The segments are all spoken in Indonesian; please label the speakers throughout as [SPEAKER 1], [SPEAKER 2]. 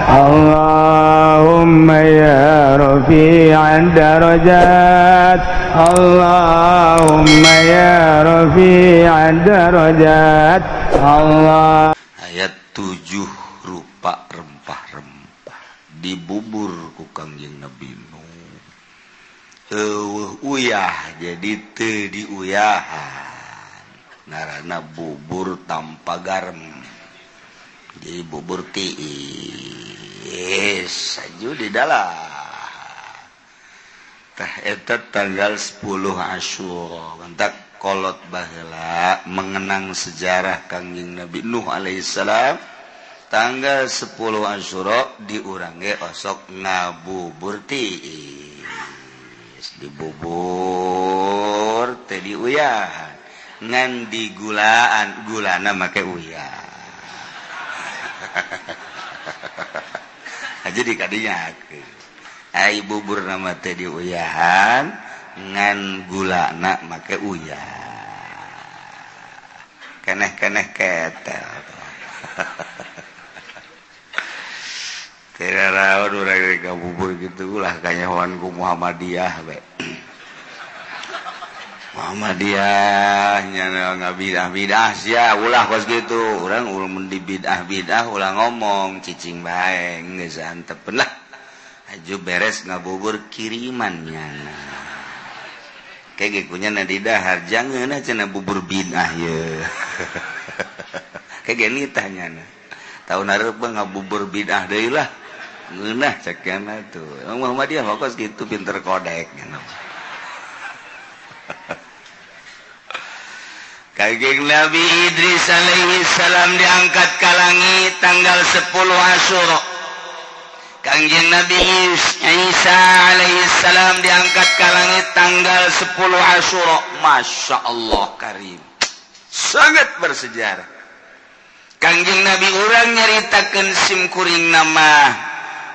[SPEAKER 1] اللهم يا رفيع الدرجات اللهم يا رفيع الدرجات Allah.
[SPEAKER 2] Ayat 7 rupa rempah-rempah di bubur ku Kangjeng Nabi Nuh. Uyah jadi teu diuyahan. Ngaranna bubur tanpa garam. Jadi bubur tiis saju di dalam. Tah eta tanggal 10 Asyura. Mantak kolot baheula mengenang sejarah Kangjeng Nabi Nuh alaihissalam tanggal 10 Asyura diurang ge osok ngabubur tiis dibubur teh diuyahan ngan digulaan gulana make uyah aja di kadinya ai bubur nama teh diuyahan ngan gulana make uyah keneh ketel tidak rawan urang ngabubur gitu ulah kanyahoan ku Muhammadiyah be Muhammadiyah nya ngabidah sia ulah kos gitu urang mun di bidah ulah ngomong cicing bae geus antepen lah aju beres ngabubur kiriman nyana kayak gikunya nadi dahar jangan aja na bubur bid'ah ya kayak gini tanya tahun harap ngabubur bid'ah deh lah ngeunah cekana tuh Muhammadiyah fokus gitu pinter kodek Kangjeng Nabi Idris alaihi salam diangkat ke langit tanggal 10 Asyura. Kangjeng Nabi Isa alaihissalam diangkat ke langit tanggal 10 Asyura. Masya Allah karim, sangat bersejarah. Kangjeng Nabi urang nyaritakeun simkuring nama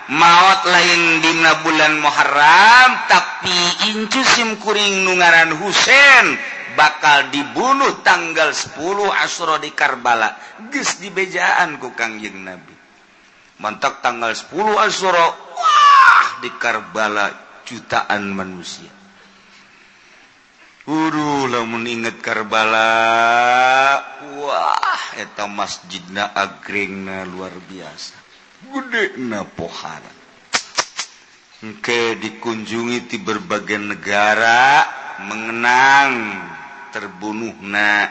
[SPEAKER 2] maot lain dina bulan Muharram tapi incu simkuring nu ngaran Husein bakal dibunuh tanggal 10 Asyura di Karbala geus dibejaan ku Kangjeng Nabi. Mantak tanggal 10 Asyura, wah di Karbala jutaan manusia. Lamun inget Karbala, wah eta masjidna agrengna luar biasa. Gedena pohara. Engke dikunjungi di berbagai negara mengenang terbunuhna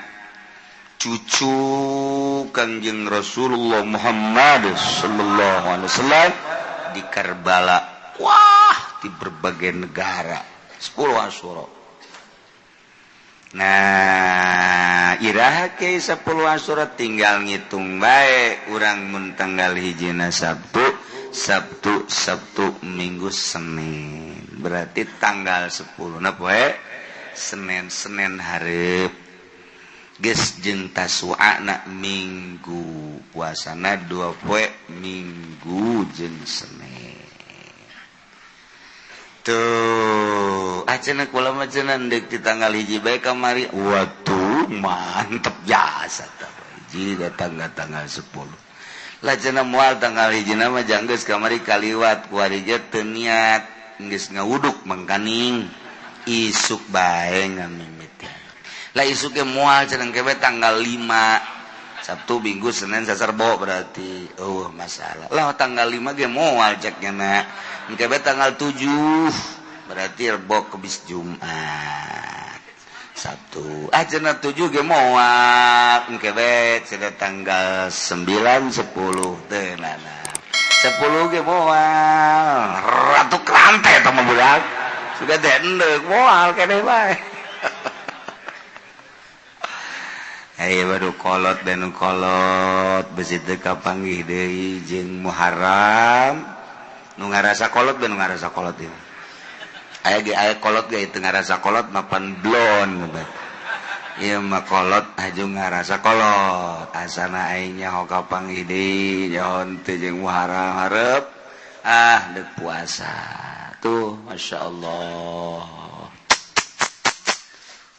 [SPEAKER 2] cucu Kangjeng Rasulullah Muhammad sallallahu alaihi wasallam di Karbala. Wah, di berbagai negara. 10 Asyura. Nah, iraha ke 10 Asyura tinggal ngitung bae urang mun tanggal hijina Sabtu Minggu Senin. Berarti tanggal 10 na poe Senin hareup. Geus jeung tasuana Minggu puasana 2 poe Minggu jeung Senin. Tuh, acenah kula mah cenah deuk di tanggal hiji bae kamari. Waduh, mantep jasa tah. Hiji datang tanggal 10. Lah cenah moal tanggal hijina mah janggeus kamari kaliwat ku hari teu niat geus ngawuduk mangkaning isuk bae ngamimiti. Lah isuk ge moal cenah kebe tanggal 5 Sabtu Minggu Senin Sasarbo berarti masalah. Lah tanggal 5 ge moal ceknya na. Kebe tanggal 7 berarti Rebo Kemis Jumat Sabtu. Cenah 7 ge moal kebe cenah tanggal 9 10 teh nana. 10 ge moal ratu krante eta mah budak. Sudah teh endeuh moal keneh bae. Ayo baru kolot dan kolot besi teu kapanggih deui jeung Muharram. Nu ngarasa kolot ben ngarasa kolot ieu. Aya kolot ge teu ngarasa kolot mapan blon. Ieu mah kolot aju ngarasa kolot. Asana aing nyaho kapanggih deui nyaho teu jeung Muharram hareup deuk puasa. Tuh masyaallah.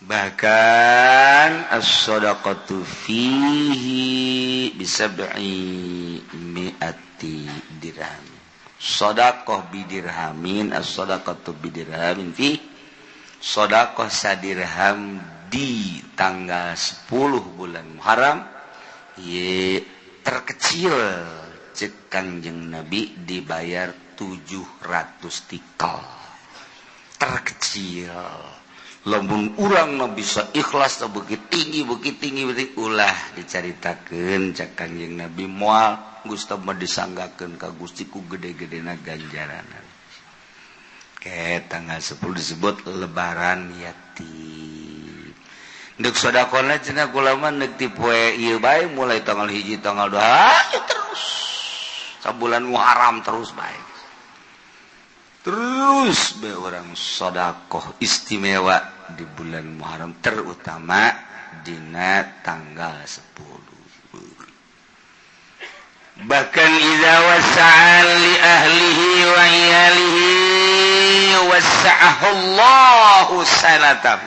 [SPEAKER 2] bahkan as-shadaqatu fihi bisab'i mi'ati dirham. Shadaqah bidirhamin, as-shadaqatu bidirhamin fi shadaqah sadirham di tanggal 10 bulan Muharram ye terkecil cek Kangjeng Nabi dibayar 700 tikal terkecil. Lamun urang na bisa ikhlas na begitu tinggi ulah dicaritakeun cak Kangjeng Nabi moal Gusti mah disanggakeun ka Gusti ku gede-gedena ganjarana. Ke tanggal 10 disebut lebaran yatim. Deuk sedekahna cenah kula mah neuk ti poe ieu bae mulai tanggal 1 tanggal 2 terus. Sabulan Muharram terus bae. Terus be orang sedekah istimewa di bulan Muharram terutama dina tanggal 10. Bahkan idza wasa'a li ahlihi wa iyalihi wasa'ahu Allahu sanatahu.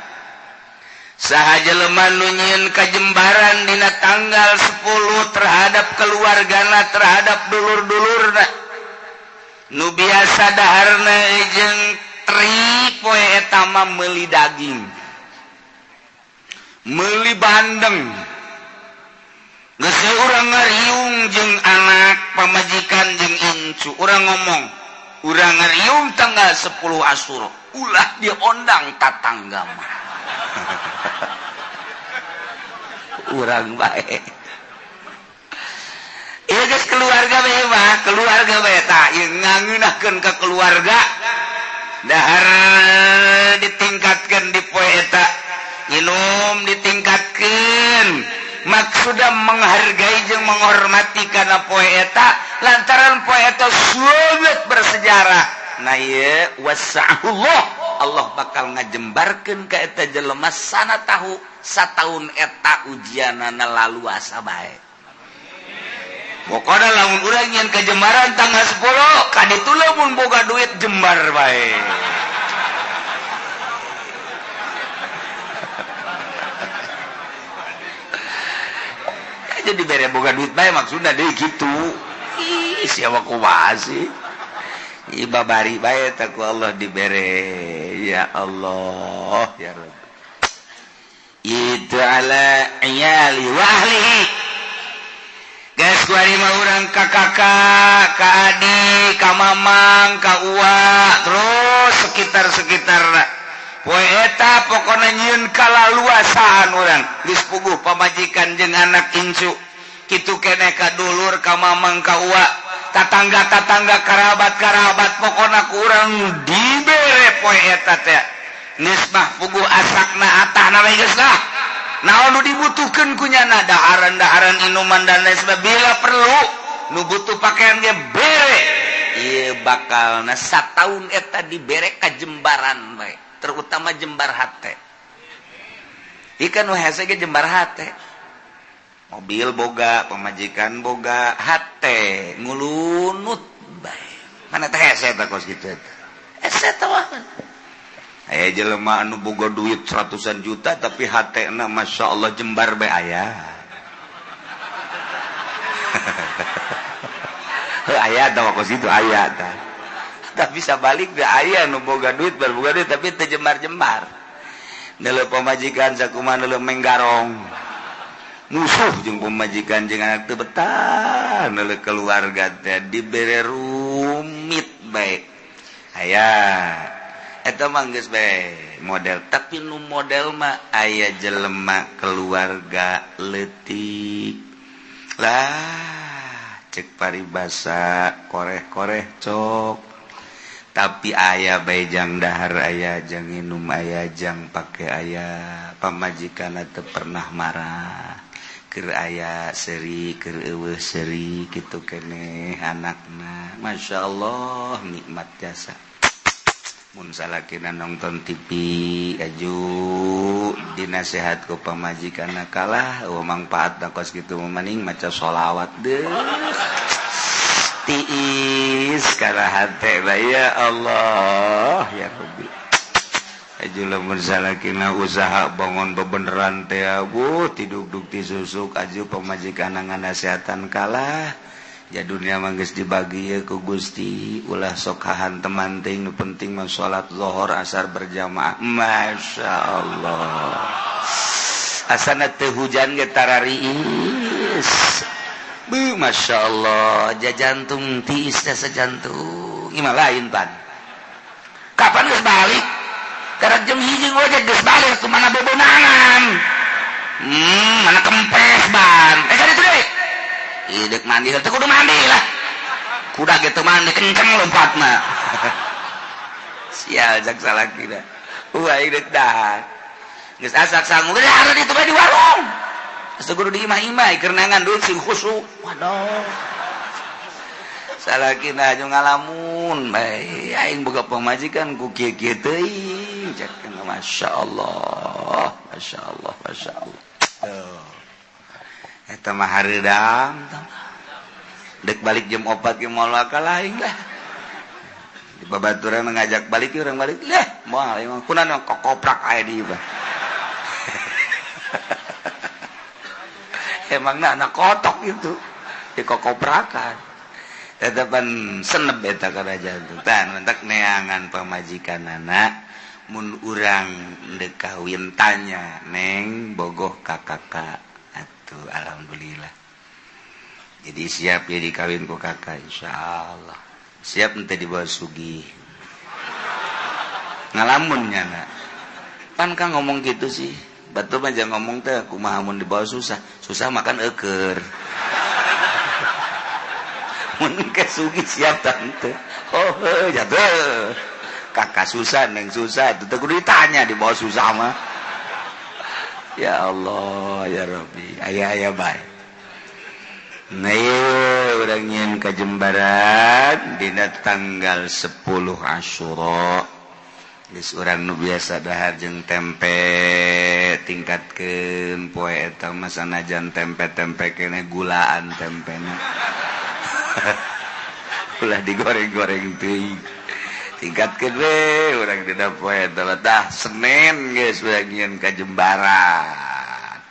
[SPEAKER 2] Sahaja lemah nu nyieun kajembaran dina tanggal 10 terhadap keluargana, terhadap dulur-dulurna. Nu biasa daharna jeung tri poe eta mah meuli daging. Meuli bandeng. Geus urang ngariung jeung anak pamajikan jeung incu, urang ngomong, urang ngariung tanggal 10 Asyura, ulah diondang tatangga mah. Urang bae. Ieu geus keluarga bae mah, keluarga bae tah ieu ngangeunahkeun ka keluarga. Dahar ditingkatkeun di poe eta, nginum ditingkatkeun. Maksudna menghargai jeung menghormati kana poe eta lantaran poe eta sangat bersejarah. Na ieu wasa'ullah, Allah bakal ngajembarkeun ka eta jelema sanatahu sataun eta ujianana lalu asa bae. Pokona lamun urang nyen kajembaran tanggal 10 kaditu lamun boga duit jembar bae. Jadi bere boga duit bae maksudna deui kitu. Ih siapa kumaha sih? Ibabari bae ta ku Allah dibere. Ya Allah ya Rabb. Itu ala iyali wa ahlihi. Geus kuari mah urang ka kakak, ka adik, ka mamang, ka uwa, terus sekitar-sekitarna. Poe eta pokona nyieun kalaluasaan urang geus puguh pamajikan jeung anak incu kitu keneh ka dulur ka mamang ka uwa tatangga-tatangga karabat-karabat pokona ku urang dibere poe eta teh geus mah puguh asakna atahna we geus lah naon nu dibutuhkeun ku nyana daharan-daharan inuman dan lain sebagainya perlu nu butuh pakaian ge bere ieu bakalna sataun eta dibere kajembaran bae terutama jembar hate. Ikan wahasa ge jembar hate. Mobil boga, pemajikan boga, hate ngulunut bae. Mana teh hese teh kos kitu eta. Hese teh wah. Aya jelema anu boga duit 100-an juta tapi hatena masyaallah jembar bae aya. Aya teh kos kitu aya tah. Tapi bisa balik dah ayah nu boga duit berboga duit tapi teu jembar-jembar. Neuleuh pamajikan sakumaha neuleuh menggarong. Musuh jeung pamajikan jeung anak teu betah, neuleuh keluarga teh dibere rumit bae. Aya eta mah geus bae model, tapi nu model mah aya jelema keluarga leutik. Lah cek paribasa koreh-koreh cok. Tapi aya bae jang dahar aya jang inum aya jang pake aya pamajikan teu pernah marah keur aya seuri keur eueuh seuri kitu keneh anakna masyaallah nikmat jasa mun salakina nonton TV aju dinasehat ku pamajikanna kalah mangpaatna kos kitu mending maca sholawat deui tiis kana hate ya Allah ya Rabbi Salakina usaha bangun bebeneran teh tiduk-duk ti susuk aju pemajikan angan nasehatan kalah ya dunia manggis dibagi ya ku Gusti ulah sokahan teman ting nu penting mah salat zuhur asar berjamaah Masya Allah asana teh hujan ge tarariis Masya Allah jajantung tiis teh sejantung ieu mah lain pan kapan geus balik karena jam hiji ngojek geus balik kemana bebonangan mana kempes ban cari itu deh idek mandi teh kudu mandi lah kuda gitu mandi kenceng lompat mah sial jak salaki dah idek dah geus asak sangu geus ada di tuh di warung geus kudu di imah-imah kerenangan dulu sing khusyuk waduh salakina aju ngalamun bae aing boga pamajikan ku kieu-kieu teuing cek Masya Allah Masya Allah Masya Allah eta mah hareudang dek balik jam 4 ge moal kalah aing lah di babaturan ngajak balik urang balik lah moal emang kunaon kokoprak aya di ieu emangna anak kotok itu di kokoprakan tetapan senep eta karajaan tuh tan mentak neangan pamajikan anak mun urang dek kawin tanya neng bogoh kakak atuh alhamdulillah jadi siap ya dikawin ku kakak insyaallah siap ente dibawa sugih ngalamunnya nak pan kan ngomong gitu sih betul aja ngomong teh kumaha mun dibawa susah makan eukeur mun kesugi siap tante jatuh kakak susah neng susah itu kudu ditanya di bawah susah mah ya Allah ya Rabbi aya bae nah urang nyeun ka Jembaran dina tanggal 10 Asyura geus urang nu biasa dahar jeung tempe tingkatkeun poe eta mah sanajan tempe-tempe kene gulaan tempena ulah digoreng-goreng teuing tingkatkeun we urang dina poe eta tah Senin geus urang nyieun ka Jembaran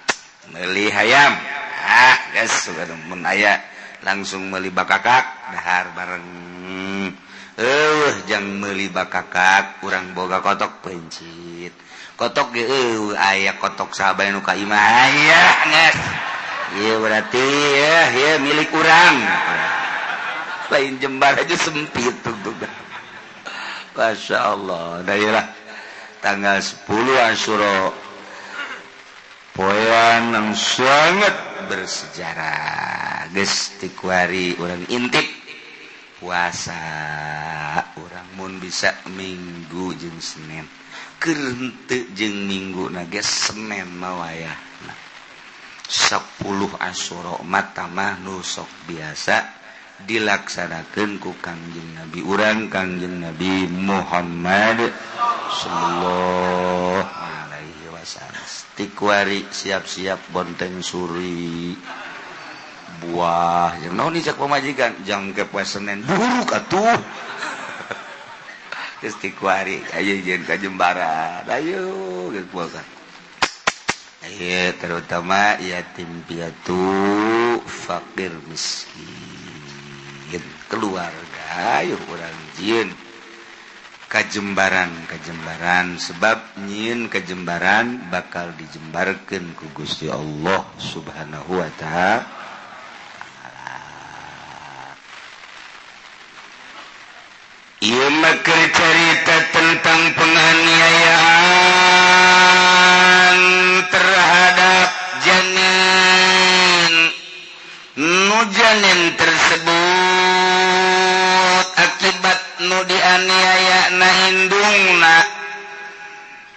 [SPEAKER 2] meuli hayam geus mun aya langsung meuli bakakak dahar bareng jang meuli bakakak urang boga kotok pencit kotok ge aya kotok sabaya nu ka imah aya geus ieu berarti ya milik urang lain Jembar aja sempit tuh Masya Allah daerah tanggal 10 Asyura poean yang sangat bersejarah geus ti kuari urang intip puasa urang mun bisa Minggu jeung Senin keur henteu jeung Minggu na geus Senin mah wayahna 10 Asyura mata mah nu sok biasa dilaksanakan ku Kangjeng Nabi urang Kangjeng Nabi Muhammad sallallahu alaihi wasallam tikuari siap-siap bonteng suri buah jeung naon cak pamajikan jang ke poe Senin buruk atuh geus tikuari aya jeung ka Jembaran ayo geus puasa terutama yatim piatu fakir miskin keluarga yuk urang jieun ka Jembaran sebab nyieun ka Jembaran bakal dijembarkeun ku Gusti Allah Subhanahu wa ta'ala ieu mah keur carita tentang penganiayaan terhadap janin nu janin tersebut akibat nu dianiayana indungna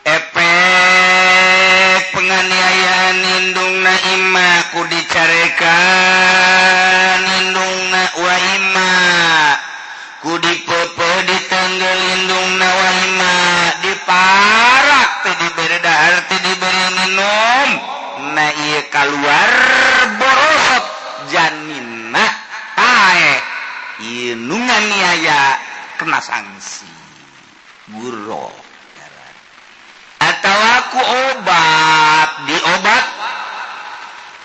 [SPEAKER 2] efek penganiayaan indungna imah ku dicarekan indungna wa imah ku dipepe ditenggeul indungna wa imah diparak teh diberi dahar teh diberi minum na ieu kaluar borosot janinna tae ieu nu nganiaya kena sanksi buruh ku obat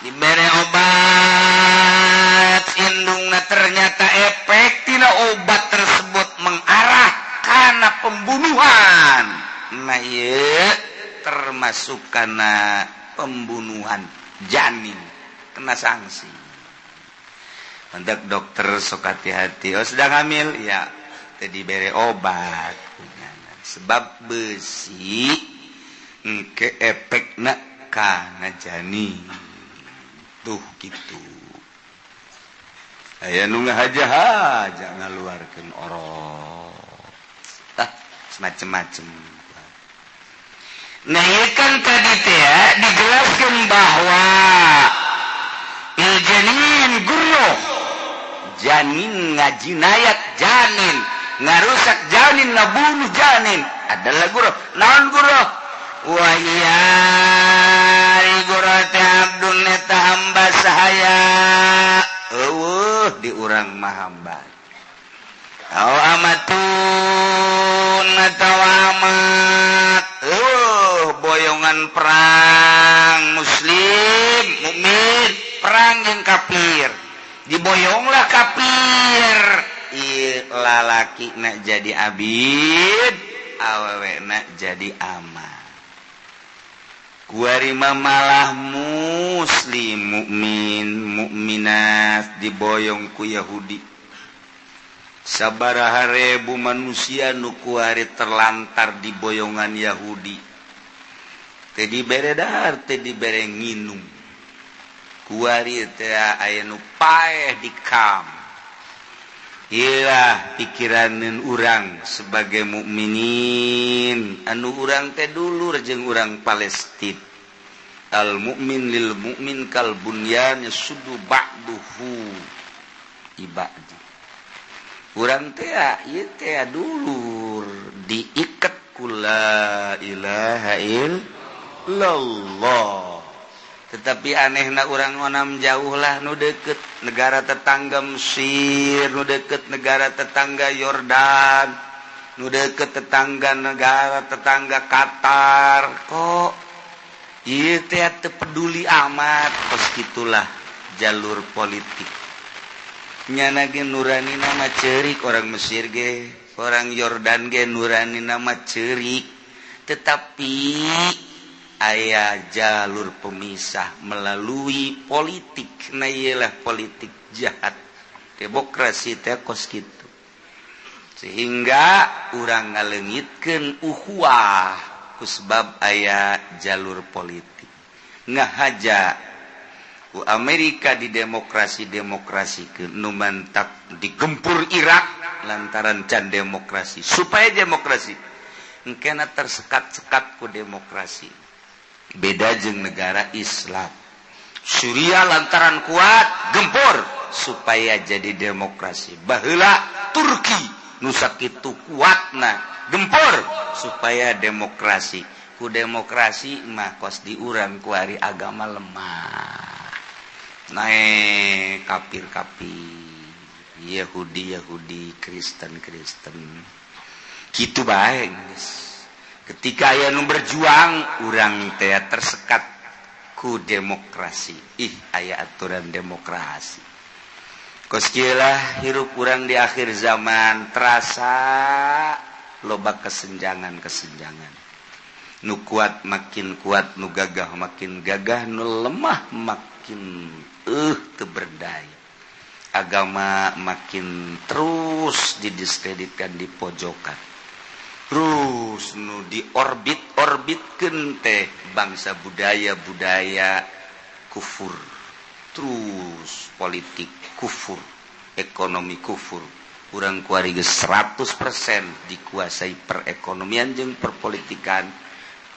[SPEAKER 2] diberi obat indungna ternyata efek tina obat tersebut mengarah karena pembunuhan. Nah ieu termasuk karena pembunuhan janin kena sanksi. Mendak dokter sok hati-hati. Oh sedang hamil ya teu dibere obat sebab besi engke efekna kana janin. Tuh gitu. Aya nu ngahaja ngaluarkeun orok. Semacam-macam. Nah, ieu kan tadi teh ya dijelaskeun bahwa janin gurruh. Janin ngajinayat janin, ngarusak janin, ngabunuh janin adalah gurruh. Naon gurruh? Wa iya gurruh teh abdun eta hamba sahaya. Di urang mah hamba. Au amatun atau amat. Boyongan perang muslim, mukmin, perang yang kafir. Diboyonglah kafir. Lalaki nak jadi abid, awewe nak jadi aman. Kuarima malah muslim, mukmin, mukminat diboyong ku Yahudi. Sabaraha ribu manusia nu kuari terlantar di boyongan Yahudi. Teu dibere dahar, teu dibere nginum. Kuari teh aya nu paeh di kam. Iyalah pikiraneun urang sebagai mukminin anu urang teh dulur jeung urang Palestina. Al mukmin lil mukmin kal bunyan yasuddu ba'duhu ibadi. Urang teh ieu teh dulur diiket ku la ilaha illallah. Tetapi anehna urang onam jauh lah nu deket negara tetangga Mesir, nu deket negara tetangga Yordan, nu deket negara tetangga Qatar. Kok ieu teh teu peduli amat kos kitulah jalur politik. Nyana ge nurani nama ceurik orang Mesir ge, orang Yordan ge nurani nama ceurik. Tetapi aya jalur pemisah melalui politik. Nah iyalah politik jahat. Demokrasi teh kos kitu. Sehingga urang ngaleungitkeun ukhuwah kusbab aya jalur politik. Ngahaja ku Amerika di demokrasi-demokrasikeun nu mantap digempur Irak lantaran can demokrasi. Supaya demokrasi engkena tersekat-sekat ku demokrasi. Beda jeung negara Islam. Suriah lantaran kuat gempur supaya jadi demokrasi. Baheula Turki nu sakitu kuatna gempur supaya demokrasi. Ku demokrasi mah kos diurang ku ari agama lemah. Nae kafir-kafir, Yahudi, Kristen. Kitu bae geus. Ketika aya nu berjuang, urang teh tersekat ku demokrasi. Aya aturan demokrasi. Kos kieu lah hirup urang di akhir zaman terasa loba kesenjangan. Nu kuat makin kuat, nu gagah makin gagah, nu lemah makin teu berdaya. Agama makin terus didiskreditkan, dipojokkan. Terus nu diorbitkeun teh bangsa budaya kufur. Terus politik kufur, ekonomi kufur. Urang kuari geus 100% dikuasai perekonomian jeung perpolitikan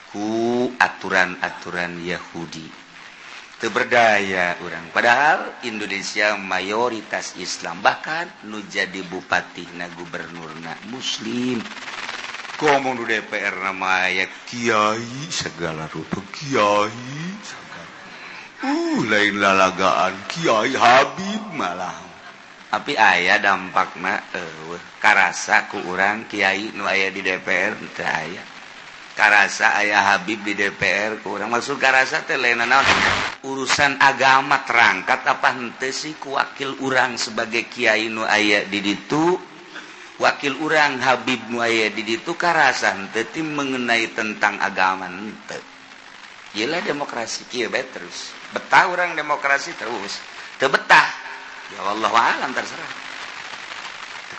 [SPEAKER 2] ku aturan-aturan Yahudi. Teu berdaya urang. Padahal Indonesia mayoritas Islam, bahkan nu jadi bupati na gubernurna muslim. Ngomong di DPR nama ya kiai segala rupa kiai segala. Lain lalagaan kiai Habib malah. Tapi aya dampakna karasa ku urang kiai nu aya di DPR teu aya. karasa aya Habib di DPR kurang maksud karasa teh lain naon urusan agama terangkat apa henteu sih ku wakil urang sebagai kiai nu aya di ditu wakil urang Habib nu aya di ditu karasa henteu ti mengenai tentang agama henteu iyalah demokrasi kieu bae terus betah urang demokrasi terus teu betah ya Allah alam terserah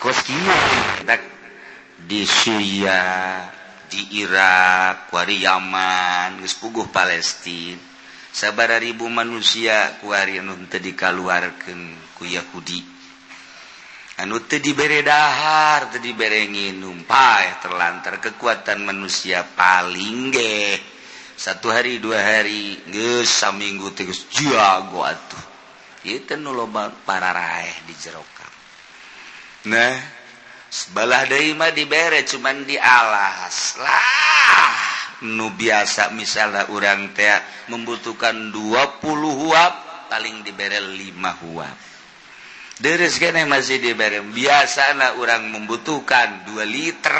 [SPEAKER 2] kos kieu di Syria di Irak, kuari Yaman, geus puguh Palestina. Sabaraha ribu manusia kuari anu teu dikaluarkeun ku Yahudi. Anu teu dibere dahar, teu dibere nginum, paeh terlantar kekuatan manusia paling ge. 1 hari 2 hari geus saminggu teh geus jago atuh. Ieu teh nu loba pararaeh di jero kam. Nah, sebelah deui mah dibere cuman dialas lah nu biasa misalnya urang teh membutuhkan 20 huap paling dibere 5 huap deres keneh masih dibere biasana urang membutuhkan 2 liter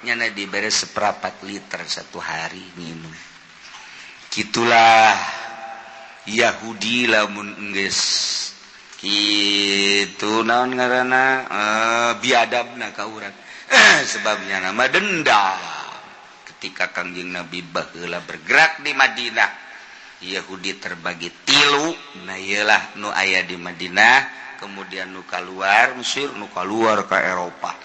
[SPEAKER 2] nyana dibere 1/4 liter 1 hari minum gitulah Yahudi lamun geus kitu naon ngaranna biadabna ka urang sebabnya nama dendam ketika Kangjeng Nabi baheula bergerak di Madinah Yahudi terbagi 3 nah iyalah nu aya di Madinah kemudian nu kaluar Mesir nu kaluar ka Eropa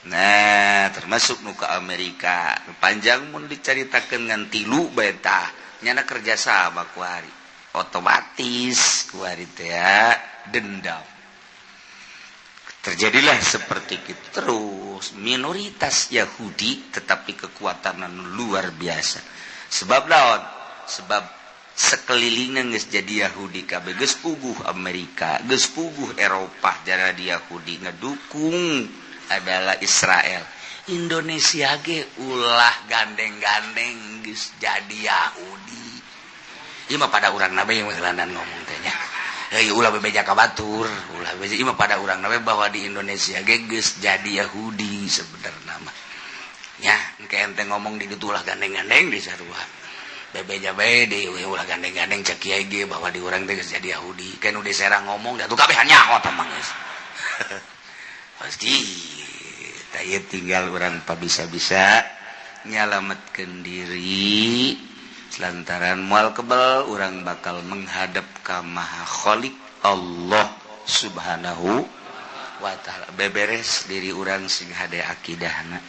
[SPEAKER 2] nah termasuk nu ka Amerika panjang mun dicaritakeun ngan 3 bae tah nyana kerja sama kuari otomatis kuari teh dendam terjadilah seperti itu terus minoritas Yahudi tetapi kekuatan luar biasa sebab lawan sebab sekelilingnya geus jadi Yahudi kabeh geus puguh Amerika geus puguh Eropa jara di Yahudi ngedukung adalah Israel Indonesia ge ulah gandeng-gandeng geus jadi Yahudi ieu mah pada urang nabe yang ngeulandan ngomong teh nya ulah bebeja ka batur ulah bebeja imah pada urang nabe bahwa di Indonesia ge geus jadi Yahudi sebenarnya mah nya engke ente ngomong di ditu ulah gandeng-gandeng di sarua bebeja bae di ulah gandeng-gandeng cek kiai ge bahwa di urang teh geus jadi Yahudi kan udah serang ngomong dah tu kabeh nyaho tamang geus pasti tah tinggal urang pabisa-bisa nyalametkeun diri lantaran moal kebal urang bakal menghadap ka Maha Khaliq Allah Subhanahu wa taala beberes diri urang sing hade akidahna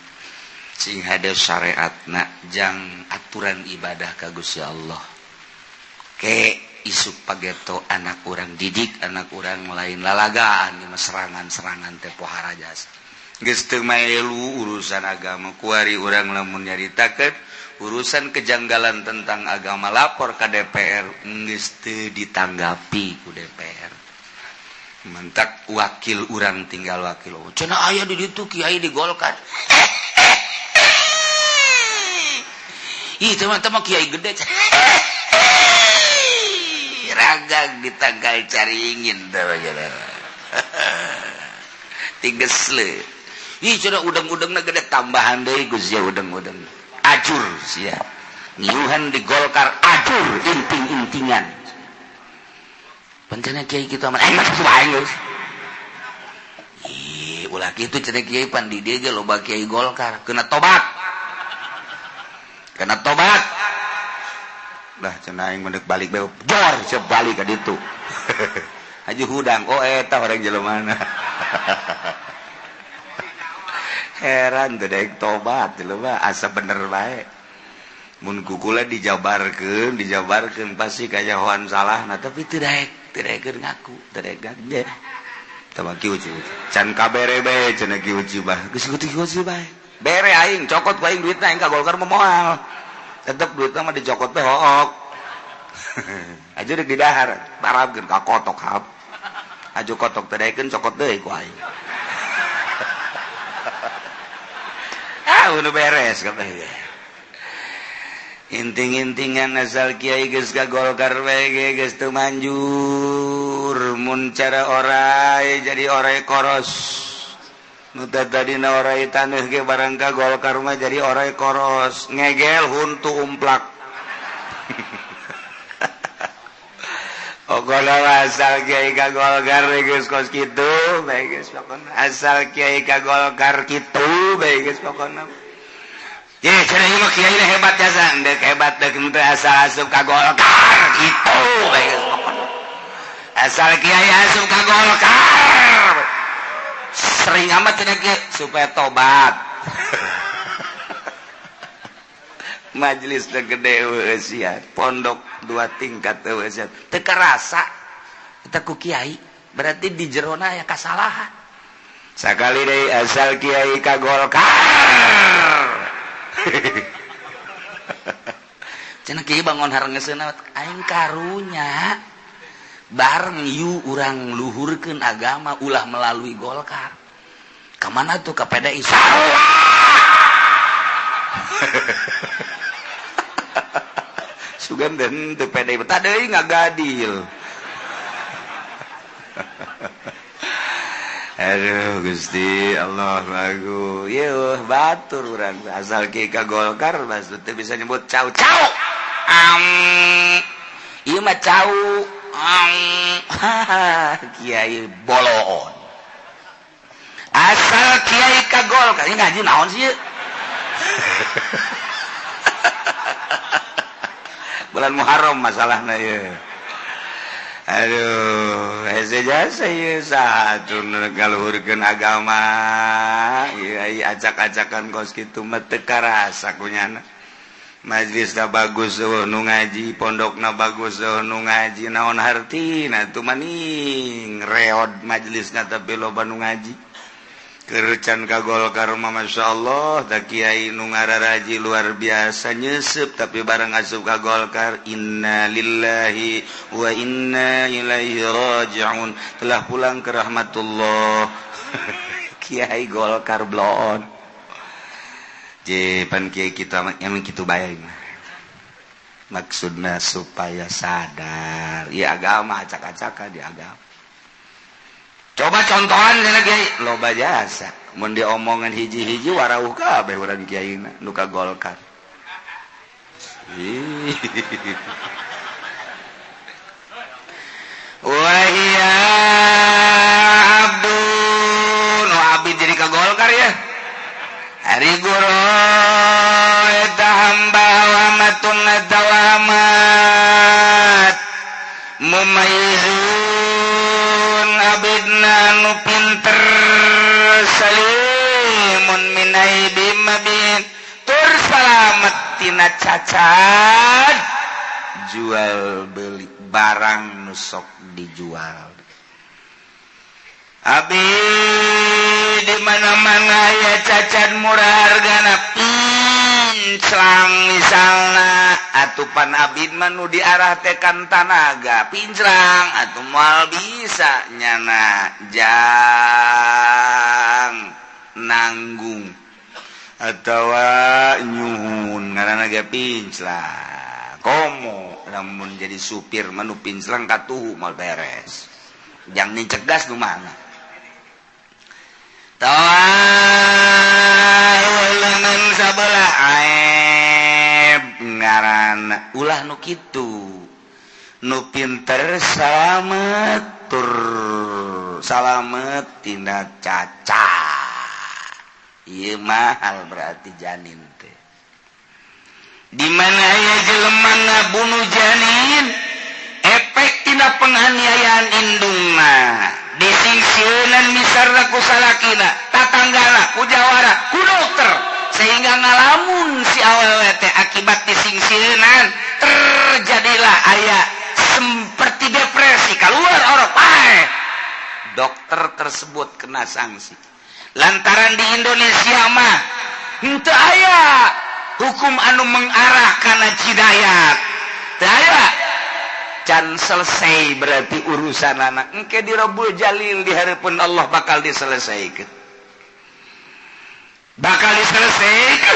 [SPEAKER 2] sing hade syariatna jang aturan ibadah ka Gusti Allah ke isuk pageto anak urang didik anak urang lain lalagaan di serangan-serangan teh pohara jasa geus teu maelu urusan agama kuari urang lamun nyaritakeun urusan kejanggalan tentang agama lapor ke DPR geus teu ditanggapi ku DPR mentak wakil urang tinggal wakil cenah aya di ditu kiai di Golkar ih teman-teman kiai gede ragag di tanggal caringin teh tiges le ih cenah udang-udangna gede tambahan deui Gus ya udang-udang ajur sia ngiuhan di Golkar ajur inting-intingan pancena kiai kitu aman masuk bae geus ih ulah kitu cenah kiai pan di dieu ge loba kiai Golkar kena tobat lah cenah aing mendek balik bae jor siap balik ka ditu Haji Hudang oh eta orang jeleumana heran teu daek tobat lho mah asa bener bae mun kukula dijabarkeun pasti kajahoan salahna tapi teu daekeun ngaku teu daek ganja tah kieu can kabere bae cenah kieu bah geus kieu bae bere aing cokot ku aing duitna aing ka Golkar moal tetep duitna mah dicokot teh hook aja deuk di dahar parabkeun ka kotok hap aju kotok teu daekeun cokot deui ku aing udah beres kabeh inting-intingan asal kiai geus ka Golkar bae geus teu manjur mun cara orai jadi orai koros nu tadina orai taneuh ge barang ka Golkar mah jadi orai koros ngegel huntu umplak. Pokoknya asal Kiai ka Golkar geus kos kitu bae geus pokona asal Kiai ka Golkar kitu bae geus pokona. Ye cenah ieu mah Kiai hebat jasa deuk hebat deuk teu asal asup ka Golkar kitu bae geus pokona. Asal Kiai asup ka Golkar sering amat cenah Kiai supaya tobat. Majelis teu gede weus ya, pondok 2 tingkat weus ya. Teu karasa eta ku kiai, berarti di jerona aya kasalahan. Sakali deui asal Kiai ka Golkar. Cenah kiai bangun harengeusna aing karunya. Bareng yu urang luhurkeun agama ulah melalui Golkar. Ka mana tuh ka PDI? Sugan dan teu PDI tah deui ngagadil. Aduh Gusti Allah lagu. Yeuh batur urang asal Kiai ka Golkar maksud teu bisa nyebut cau-cau. Ieu mah cau. Kiai boloon. Asal Kiai ka Golkar ini ngaji naon sih? Bulan Muharram masalahna ya. Aduh, hese jasa ieu satu ngaluhurkeun agama. Ieu acak-acakan kos kitu mah teu karasa kunyana. Majlisna bagus nu ngaji, pondokna bagus nu ngaji, naon hartina tu maning reod majlisna tapi loba nu ngaji. Kerecan ka Golkar mah masyaallah da kiai nu ngararaji luar biasa nyeusup tapi bareng asup ka Golkar inna lillahi wa inna ilaihi raji'un telah pulang ke rahmatullah. Kiai Golkar bloon. Je pan kiai kita emang kitu bae maksudna supaya sadar ieu agama acak-acakan di agama. Coba contohan cenah Kiai, loba jasa. Mun diomongan hiji-hiji warauh kabeh urang kiaina nu ka Golkar. Wahia abdun nu abid jadi ka Golkar ya. Hari guru eta hamba wa matun tawamat mumayyizun abidna nu pinter salimun min aibim mabin tur salamet tina cacat jual beli barang nu sok dijual. Abi di mana-mana ya cacat murah hargana pinclang misalna atupan abid manu diarah tekan tanaga pinclang atuh moal bisa nyana jang nanggung atawa nyuhun ngaranna ge pinclang komo lamun jadi supir manu pinclang katuhu moal beres jang nicegas nu mana tawalan sabelah aib ngaranna ulah nu kitu nu pinter salamet tur salamet tina cacat ieu mahal berarti janin teh di mana aya jelema ngabunuh janin efek tina penganiayaan indungna disingsieun misarna ku salakina tatanggana ku jawara ku dokter sehingga ngalamun si awewe teh akibat disingsieun terjadilah aya seperti depresi keluar orok pae dokter tersebut kena sanksi lantaran di Indonesia mah henteu aya hukum anu mengarah kana jidayat teu aya can selesai berarti urusan anak engke di Rabbul Jalil di hareupeun Allah bakal diselesaikan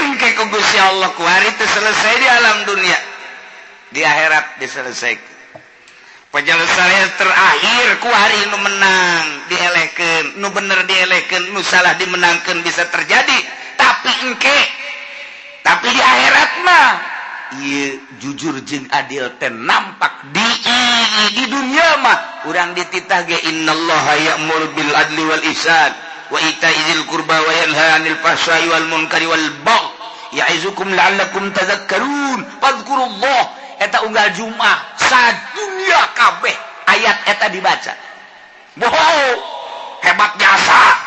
[SPEAKER 2] engke ku Gusti Allah ku hari teu selesai di alam dunia di akhirat diselesaikan penyelesaian terakhir ku hari nu menang dielehkeun nu bener dielehkeun nu salah dimenangkeun bisa terjadi tapi di akhirat mah ieu jujur jeung adil teh nampak di dunia mah urang dititah ge innallaha ya'muru bil adli wal ihsan wa itaizil qurba wa yanha 'anil fahsya'i wal munkari wal baghi ya'izukum la'allakum tadhakkarun fadhkurullah eta unggal Jumat sadunya kabeh ayat eta dibaca bohong hebat jasa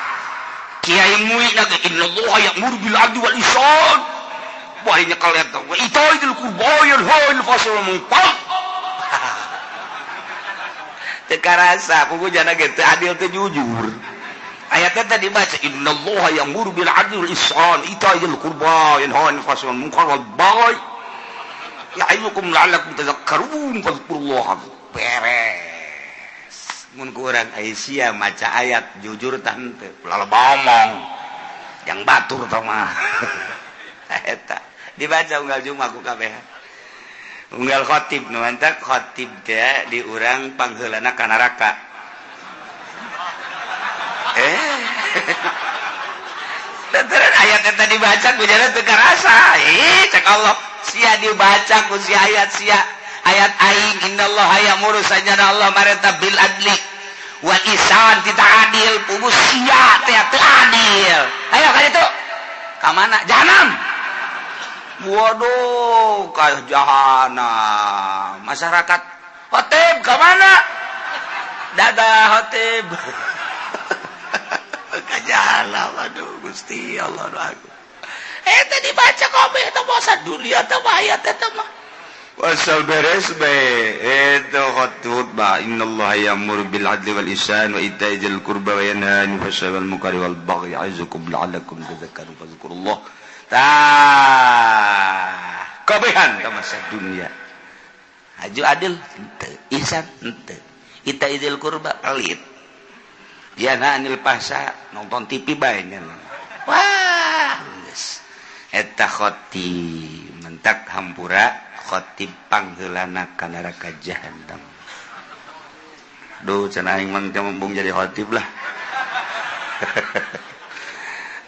[SPEAKER 2] kiai muih na innallaha ya'muru bil adli wal ihsan wahnya kalian tahu itu kurbayan hal fasal mungkar teka rasa pokok jana gitu adil teh jujur ayatnya tadi baca innallaha ya'muru bil adli wal ihsan itaizil qurba yanha 'anil fahsya'i wal munkar wal baghi ya'izukum la'allakum tadhakkarun fadhkurullaha beres mun kurang Aisyah maca ayat jujur tah henteu ulah ngomong yang batur tah mah eta dibaca unggal Jumat ku kabeh unggal khatib nu mantap khatib teh di urang pangheulana ka neraka lantaran ayat eta dibaca ku jalan teu karasa cek Allah sia dibaca ku si ayat ayat aing innallaha ya'muru sajana Allah marenta bil adli wal ihsan tita adil pugus sia teh teu adil ayo ka ditu ka mana jahanam. Waduh, kah jahanam. Masyarakat khotib ke mana? Dadah khotib. Ke jahanam, aduh Gusti Allah aku. Tadi baca kabeh eta bosan dunia teh ayat eta mah. Wasal beres be. Eta khutbah innallaha ya'muru bil adli wal ihsan wa itaizil qurba wa yanha 'anil fahsya'i wal munkari wal baghi ya'izukum la'allakum tadhakkarun fadhkurullah. Kabehan ka masa dunia haju adil henteu ihsan henteu itaizil qurba pelit yana anil fahsya nonton TV bae nya wah geus eta khatib mentak hampura khatib pangheulana ka neraka jahanam duh cenah aing mah mumpung jadi khatib lah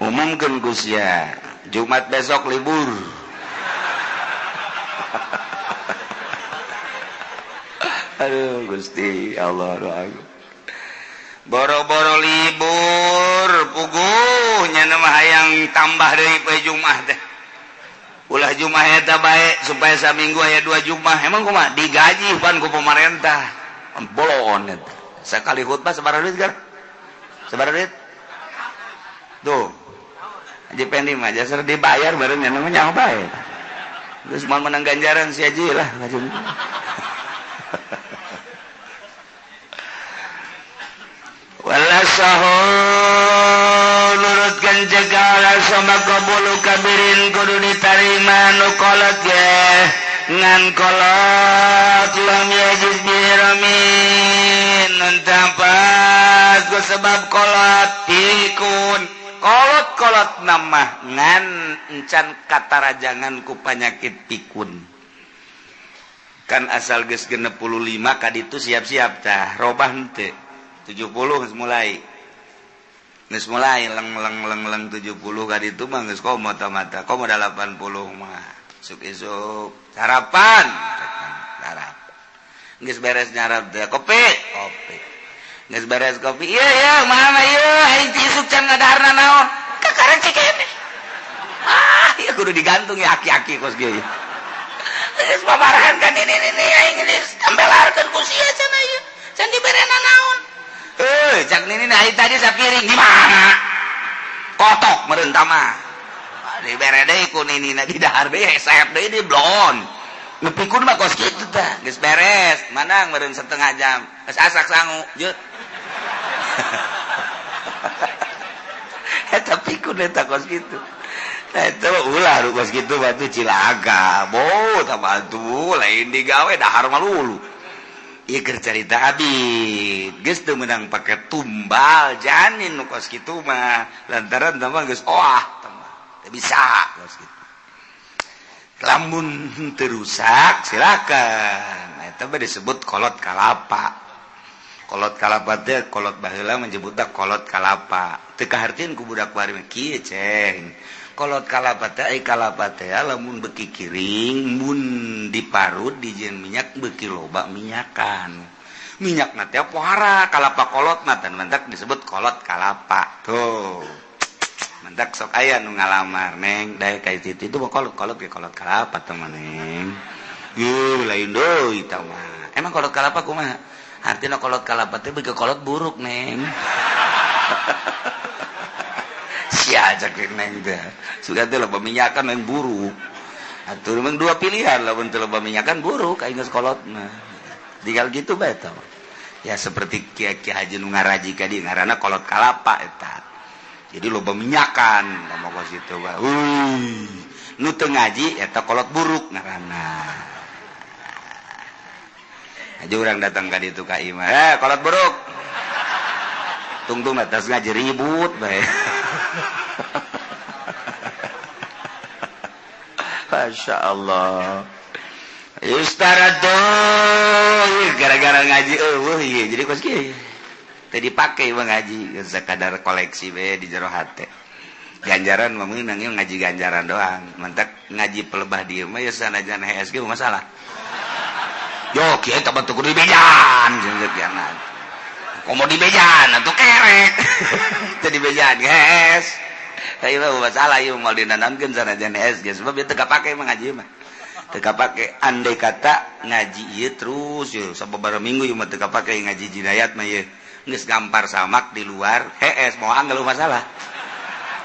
[SPEAKER 2] umumkeun ku sia Jumat besok libur. Aduh Gusti Allah doaku. Boro-boro libur puguh nya mah hayang tambah deui poe Jumat teh. Ulah Jumat eta bae supaya saminggu aya 2 Jumat. Emang kumaha digaji pan ku pemerintah. Bolon eta. Sakali khutbah sabaraha duit gar? Sabaraha duit? Tuh. Haji Pendi mah jasar dibayar bareng nya namanya bae. Geus moal menang ganjaran si Haji lah. Wala sahur nurutkeun jegala sama qabulu kabirin kudu ditarima nu kolot ge ngan kolot lam yajiz biramin nantapat ku sebab kolot pikun kolot nama ngan encan katarajangan ku panyakit pikun kan asal geus 65 kaditu siap-siap tah robah henteu 70 geus mulai leng 70 kaditu mah geus komo mata komo 80 mah isuk-isuk sarapan geus beres nyarap teh kopi geus beres kopi iya mana ieu isuk can ngadaharna naon kakareng cikene ya kudu digantung ya aki-aki kos ge geus babarahan kan ini aing geus tambelarkeun ku sia cenah ieu can diberena naon cak nini nah tadi sapiring di mana kotok meureun tah mah dibere deui ku ninina di dahar deui saep deui di blon nepikun mah kos kitu tah geus beres manang meureun setengah jam geus asak sangu jeut eta pikun eta kos kitu eta ulah kos kitu batu Cilaga bo tah batu lain digawe dahar malulu ieu keur carita abid geus teu meunang pake tumbal janin nu kos kitu mah lantaran tah mah geus teu bisa kos kitu lamun teu rusak silakan tapi disebut kolot kalapa. Kolot kalapa teh kolot baheula menyebutna kolot kalapa. Teu kahartieun ku budak bari mah kieu ceng. Kolot kalapa teh ai kalapa teh lamun beuki kiring mun diparut dijieun minyak beuki loba minyakan. Minyakna teh pohara kalapa kolotna teh mentak disebut kolot kalapa. Tuh. Mentak sok aya nu ngalamar neng dae ka itu mah kolot ge kolot kalapa teman neng. Yuh lain deui eta mah. Emang kolot kalapa kumaha? Artina kolot kalapa teh beuki kolot buruk neng. Sia ajak neng teh. Sudah teh loba minyakan neng buruk. Atuh memang dua pilihan lamun teu loba minyakan buruk aing geus kolotna. Tinggal gitu bae eta. Ya seperti Kiai Haji nu ngaraji ka dieu ngaranna kolot kalapa eta. Jadi loba minyakan ngomong ka situ bae. Nu teu ngaji eta kolot buruk ngaranna. Aja urang datang ka ditu ka imah. Kolot buruk. Tungtung atas ngaji ribut bae. Masya Allah. Yustaratu gara-gara ngaji iya jadi kos kieu. Teu dipake mah ngaji sekadar koleksi we di jero hate. Ganjaran mah meunang ieu ngaji ganjaran doang. Mentek ngaji pelebah dieu mah ya sanajan HSG masalah. Yo kieu teh batu kudu dibejan jeung kiana. Komo dibejan atuh kerek. Teu dibejan guys. Tapi mah masalah ieu moal dinanamkeun sanajan HSG sebab ieu teu kapake mah ngaji mah. Teu kapake andai kata ngaji ieu terus yo sababaraha minggu ieu mah teu kapake ngaji jinayat mah ieu. Geus gampar samak di luar HS mau anggal masalah.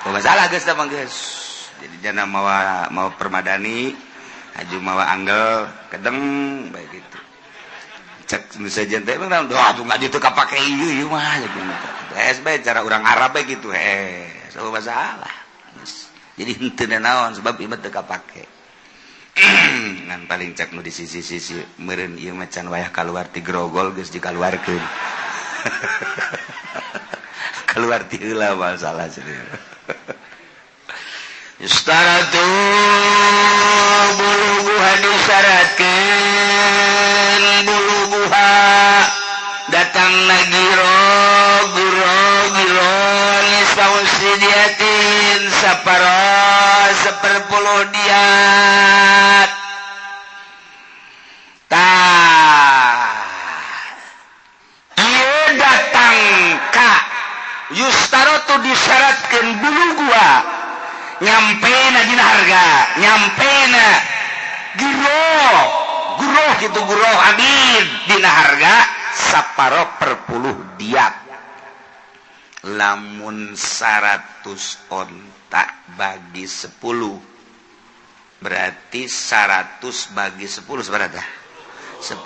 [SPEAKER 2] Oh masalah geus teh mah geus. Jadi jana mawa permadani, aju mawa anggal kedeng bae gitu. Cek nu sajen teh emang atuh ngaji teu kapake ieu mah gitu. HS bae cara urang Arab bae gitu HS. Oh masalah. Jadi henteu naon sebab ieu mah teu kapake. Ngan paling cek nu di sisi-sisi meureun ieu mah can wayah kaluar ti grogol geus dikaluarkeun. Keluar ti heula masalah serius. Yustaratu buluguha disyaratkeun buluguha datang nagiro giro nisausidiatin saparo 10 diat Yustaratu disyaratkeun buluguha nyampe na dina harga nyampe na giro gitu giro abid dina harga 10 diat lamun 100 onta bagi 10 berarti 100 bagi 10 seberapa 10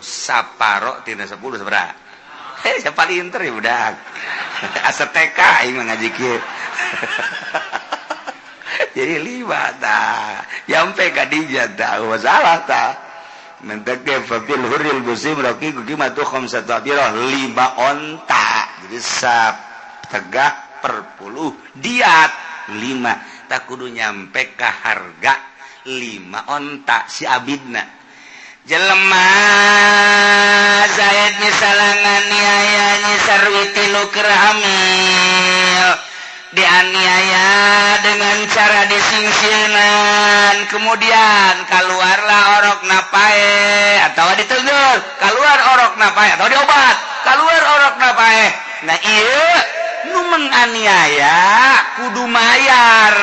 [SPEAKER 2] saparo tina 10 seberapa siapa pinter ya budak asa TK aing ngaji kieu jadi 5 tah nyampe ka dijah tah masalah tah mentek ke fil huril musim roki qimatu khamsatu abirah 5 onta jadi tegak per 10 diat 5 tak kudu nyampe ka harga 5 onta si abidna jelema Zaid misalangan niaya nyisarwiti nuker hamil dianiaya dengan cara disingsinan kemudian keluarlah orok napae atau ditegur keluar orok napae atau diobat keluar orok napae nah iya nu menganiaya kudu mayar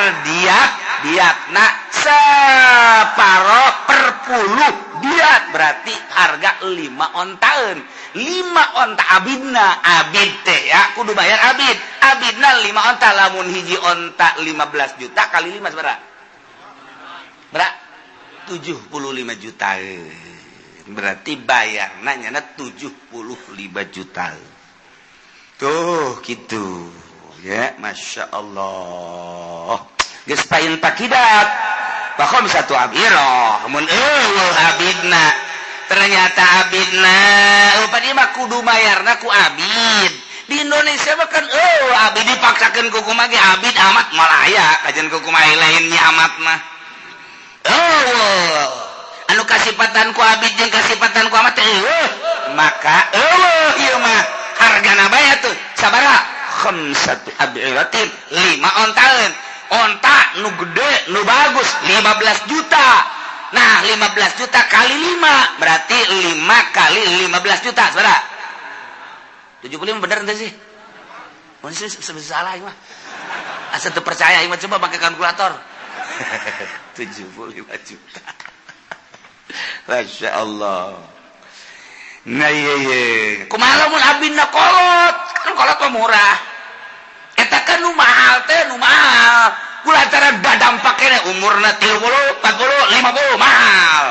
[SPEAKER 2] diatna separo per 10 diat berarti harga 5 ontaeun 5 onta abidna abid teh ya kudu bayar abidna 5 onta lamun hiji onta 15 juta kali 5 seberapa 75 juta berarti bayarna nyana 75 juta tuh gitu ya Masya Allah geus pain pakidat bakom satu abiro mun abidna ternyata abidna upadi mah kudu mayarna ku abid di Indonesia mah kan abid dipaksakeun ku kumaha ge abid amat malaya kajen ku kumaha lain nya amat mah anu kasipatan ku abid jeung kasipatan ku amat maka ieu mah hargana bae tuh sabaraha khamsatu ab'iratin 5 ontaeun onta nu gede nu bagus 15 juta nah 15 juta kali 5 berarti 5 kali 15 juta sabaraha 75 bener ente sih masih salah ieu mah asa teu percaya ieu mah coba pakai kalkulator 75 juta Masya Allah nah iya kumaha lamun abinna kolot kan kolot mah murah eta kan nu mahal teh nu mahal kulantaran badampak kene umurna 30 40 50 mahal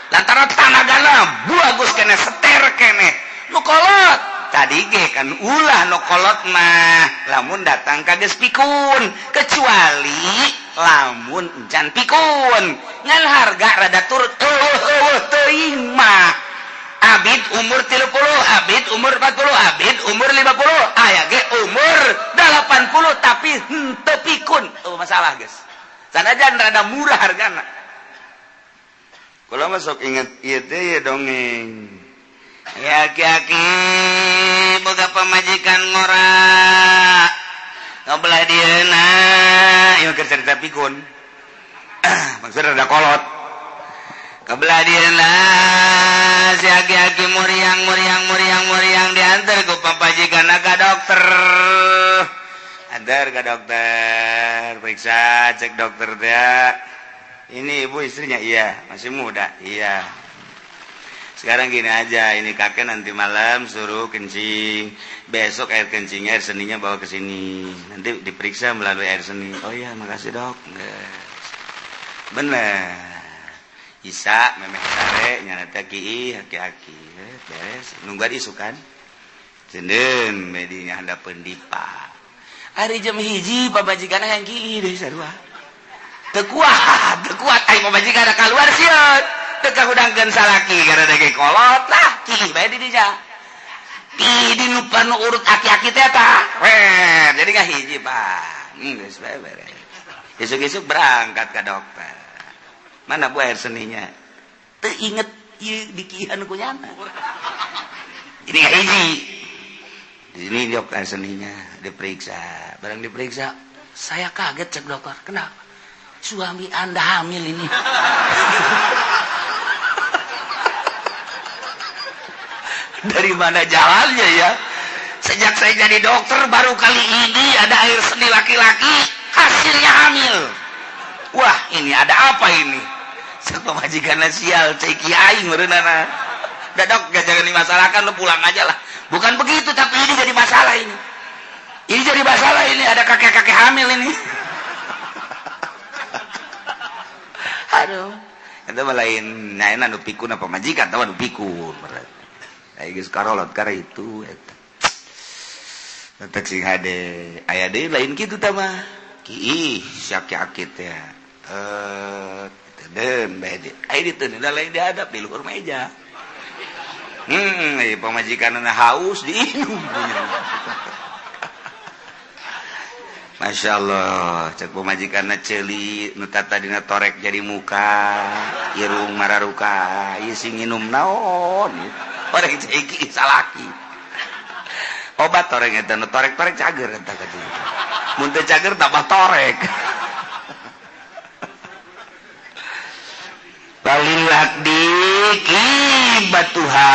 [SPEAKER 2] lantaran tanagana bagus kene seter kene nu kolot tadi ge kan ulah nu kolot mah lamun datang ka geus pikun kecuali lamun encan pikun ngan harga rada turun teuing mah abid umur 30 abid umur 40 abid umur 50 aya ge umur 80 tapi henteu pikun masalah guys sanajan rada murah hargana kula mah sok inget ieu teh dongeng ya aki-aki boga pamajikan ngora ngobelah dieuna ieu keur cerita pikun maksudna rada kolot kebelah dieuna si aki-aki muriang diantar ku papajikan ka dokter antar ka dokter periksa cek dokter teh ini ibu istrinya iya masih muda iya sekarang gini aja ini kakek nanti malam suruh kencing besok air kencingnya air seninya bawa ke sini nanti diperiksa melalui air seni oh iya makasih dok bener Isa memeh sare nyana ki aki-aki beres nungguan isukan cendeun medinya handapeun dipa hari jam hiji pabajikana yang kieu deui sarua teu kuat ai pabajikana kaluar sieun teu kahudangkeun salaki gara dage kolot lah kieu bae di dinya di nu panu urut aki-aki teh tah jadi ka hiji Pak geus bae beres esuk-esuk berangkat ka dokter mana bu air seninya teu inget ieu dikihan ku nyana ini ka hiji di sini diok air seninya diperiksa barang diperiksa saya kaget cek dokter kenapa suami anda hamil ini dari mana jalannya ya sejak saya jadi dokter baru kali ini ada air seni laki-laki hasilnya hamil wah ini ada apa ini pemajikan sial cek kiai merenana dadok gak jangan dimasalahkan lo pulang aja lah bukan begitu tapi ini jadi masalah ini jadi masalah ini ada kakek-kakek hamil ini aduh itu lain nah nu pikun apa majikan tahu nu pikun kayak geus karolot kara itu tetek sing hade aya deui lain kitu tah mah kiih sak akit ya den bae ai diteu da lain dihadap di luhur meja pamajikanna haus diinum Masya Allah cek pamajikanna ceuli nu tata dina torek jadi muka irung mararuka ieu sing nginum naon torek ceki salaki obat torek eta nu torek-torek cager eta kata mun teu cager tambah torek Falil akdi kibatuha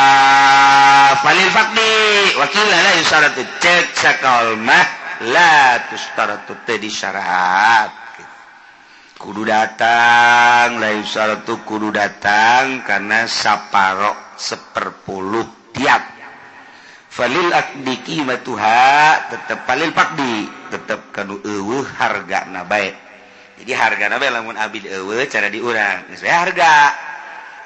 [SPEAKER 2] falil fakdi wakila la yusaratu cek sakal mah la tustaratu teh disyarat kudu datang la yusaratu kudu datang karena saparo 1/10 tiap falil akdi kibatuha tetep falil fakdi tetep kanu eueuh hargana bae jadi hargana bae lamun abid eueuh cara diurang geus bae harga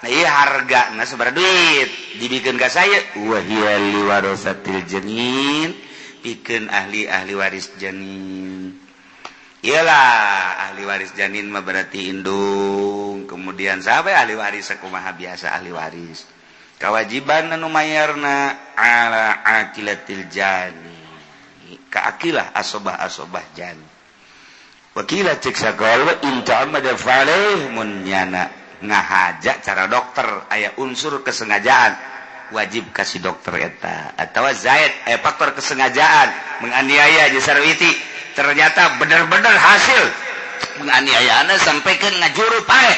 [SPEAKER 2] nah ieu hargana sabaraha duit dibikeun ka saya wa hiya liwarasatil janin pikeun ahli waris janin iyalah ahli waris janin mah berarti indung kemudian saha ahli waris sakumaha biasa ahli waris kewajiban anu mayarna ala aqilatil jani ka aqilah asobah janin wakila cek sagol wa inta amada faleh mun nyana ngahajak cara dokter aya unsur kesengajaan wajib kasih dokter eta atau zaid faktor kesengajaan menganiaya Haji Sarwiti ternyata benar-benar hasil penganiayaanna sampai ke ngajuru pae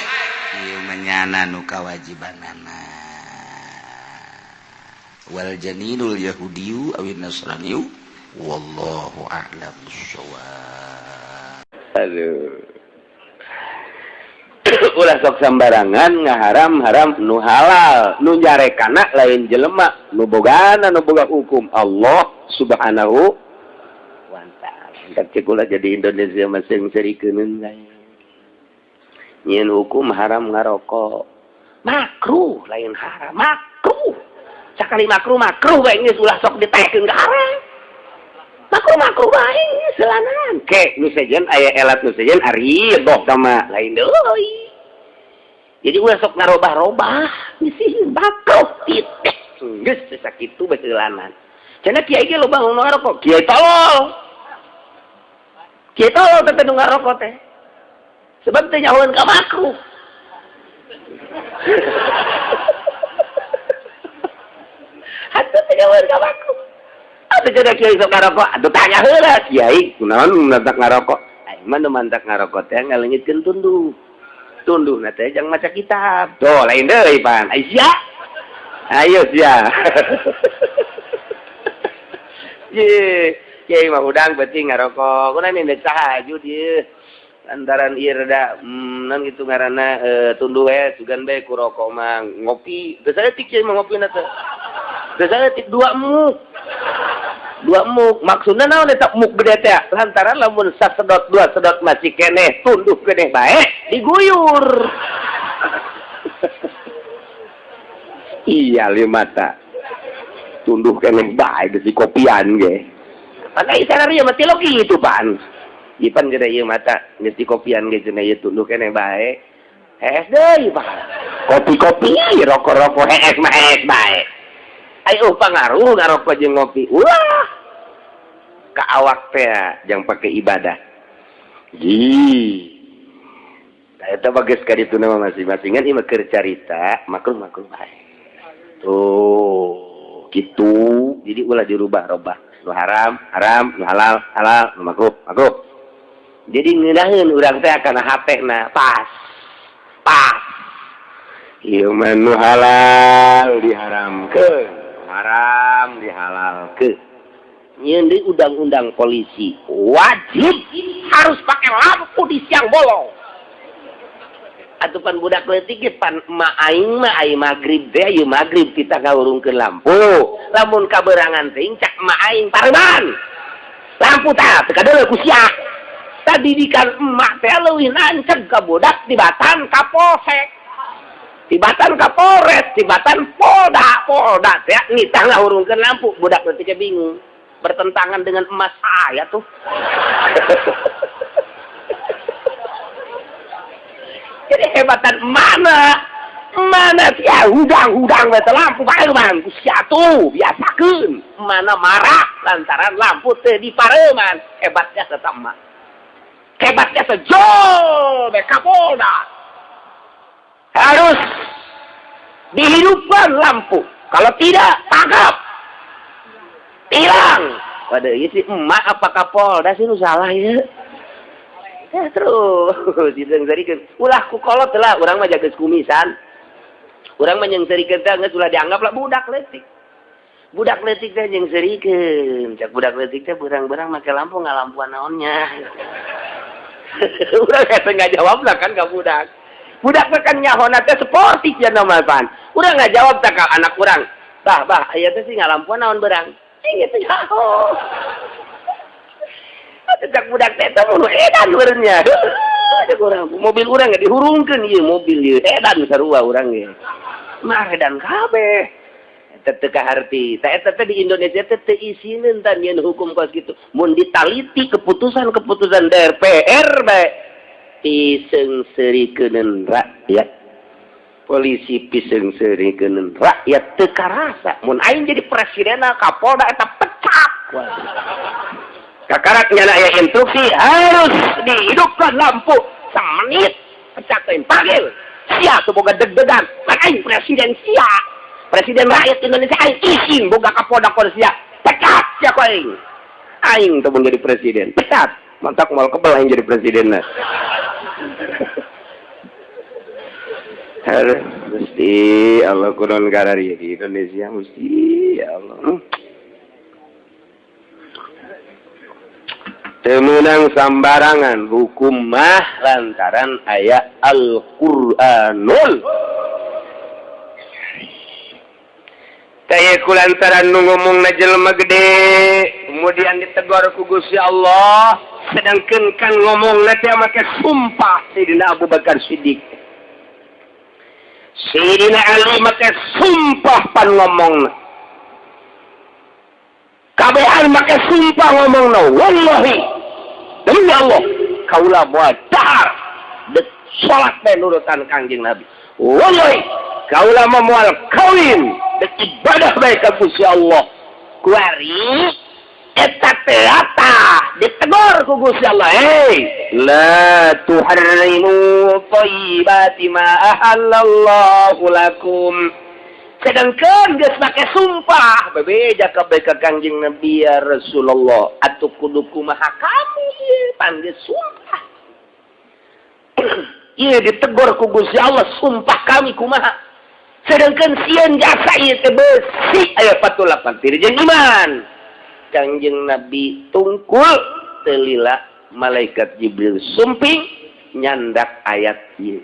[SPEAKER 2] ieu menyana nu kawajibanana wal janinul yahudiyu awin nasraniyu wallahu a'lam bissawab.
[SPEAKER 3] Aduh. Ulah sok sambarangan ngaharam-haram nu halal nu nyarekana lain jelema nu bogana nu boga hukum Allah Subhanahu wa ta'ala. Cek ulah jadi Indonesia masing serikeun nyeun hukum haram ngarokok makruh lain haram makruh sakali makruh bae geus ulah sok ditekeun ka haram makruh bae selanan ke nu sejen aya elat nu sejen ari boh sama lain deui. Jadi ulah sok ngarobah-robah misi makruh titik geus sakitu bae selanan. Cenah kiai ge loba nu ngarokok kiai tolol teh nu ngarokok teh. Sebab teh nyahoeun ka makruh. Atuh teh nyahoeun ka makruh. Atuh cenah kiai sok ngarokok, atuh tanya heula kiai, kunaon mantak ngarokok? Aing mah nu mantak ngarokok teh ngaleungitkeun tunduh. Tunduh na teh jang maca kitab. Tuh lain deui pan. Aisyah. Ayo sia. Ye, kiai mah udang penting ngarokok. Kunaon minta tahajud ieu. Lantaran ieu rada nan kitu ngaranna tunduh we sugan bae ku rokok mah ngopi. Teu saeutik kiai mah ngopina teh. Teu saeutik 2 muk. 2 muk maksudna naon eta muk gede teh? Lantaran lamun sasedot 2 sedot masih keneh tunduh keneh bae diguyur. Iya limata. Tunduh keneh bae geus dikopian ge. Padahal isana ieu mah ti lo kitu pan. Ipan gede ieu mata geus dikopian ge cenah ieu tunduh keneh bae. Hees deui pan. Kopi-kopi rokok-rokok hees mah hees bae. Ayo pangaruh ngarokok jeung ngopi. Ulah. Ka awak teh jang pake ibadah. Eta bagus ka ditu nama masing-masingan ieu mah keur carita, makruh bae. Tuh, gitu. Jadi ulah dirubah-robah. Nu haram, nu halal, nu makruh. Jadi ngeunaheun urang teh kana HP-na pas. Ieu mah nu halal diharamkeun. Haram dihalalkeun. Nyeun deui undang-undang polisi wajib harus pakai lampu di siang bolong. Atupan budak leutik ge pan emak aing mah aya magrib teh ieu magrib kita ngawurungkeun lampu. Lamun kaberangan teh cak emak aing pareman. Lampu tah teu kadeuleu ku sia. Tadidikan emak teh leuwih nanceg ka budak tibatan ka polsek. Tibatan Kapolres, tibatan Polda teh nitah ngahurungkeun lampu, budak leutik bingung. Bertentangan dengan emas saya tuh. Jadi hebatan mana sia hudang we teh lampu pareman ku sia tuh biasakeun. Mana marah lantaran lampu teu dipareman. Hebatnya tetap mah. Hebatnya sejol be Kapolda. Harus dihidupkan lampu. Kalau tidak, tangkap. Tilang. Waduh, ini si emak apa Kapolda sih nu salah ya. Ya terus, disengsarikeun. Ulah ku kolot lah, urang mah jageus kumisan. Urang mah nyengsarikeun teh geus ulah dianggap lah budak leutik. Budak leutik teh nyengsarikeun. Cak budak leutik teh beurang-beurang make lampu ngalampuan naonnya. Urang teh ngajawab lah kan ka budak. Budak kan nyahona teh sportif ya nama pan. Urang ngajawab teh ka anak urang. Bah, aya teh sih ngalampuan naon beurang. Sing teh nyaho. Cek budak teh teh mun edan beurnya. Cek urang mobil urang ge dihurungkeun ieu mobil ieu edan sarua urang ge. Mah edan kabeh. Eta teu kaharti. Tah eta teh di Indonesia teh teu isieun tah nyeun hukum kos kitu. Mun ditaliti keputusan DPR bae pisengseureukeuneun rakyat. Polisi pisengseureukeuneun rakyat teu karasa. Mun aing jadi presidenna Kapolda eta pecat. Kakarak nyana aya instruksi harus dihidupkan lampu 1 menit. Pecat teh panggil. sia teu boga deg-degan kan aing presiden sia presiden rakyat Indonesia aing izin boga kapolda sia pecat sia ku aing teu menjadi presiden pecat mantak moal kebal aing jadi presidenna harus mesti Allah kunon karari di Indonesia mesti ya Allah temenang sambarangan hukum mah lantaran ayat Al-Qur'anul kayak kulantaran nu ngomongna jelema gede kemudian ditegur ku Gusti Allah sedangkan kan ngomongna teh make sumpah Sayyidina Abu Bakar Siddiq Sayyidina Ali make sumpah pan ngomongna kabehan make sumpah ngomongna wallahi demi Allah kaula moal dahar de salat teh nurutan Kangjeng Nabi wallahi kaula moal kawin de ibadah bae ka Gusti Allah kuari eta teh ditegur ku Gusti Allah la tuharrimu thayyibati ma ahallallahu lakum sedangkan geus make sumpah bebeja kabeh ka Kangjeng Nabi ya Rasulullah atuh kudu kumaha kami pan geus sumpah ieu ditegur ku Gusti Allah sumpah kami kumaha sedangkan sieun jasa ieu teh beusi aya 48 dirjeun iman Kangjeng Nabi tungkul teu lila malaikat Jibril sumping nyandak ayat ieu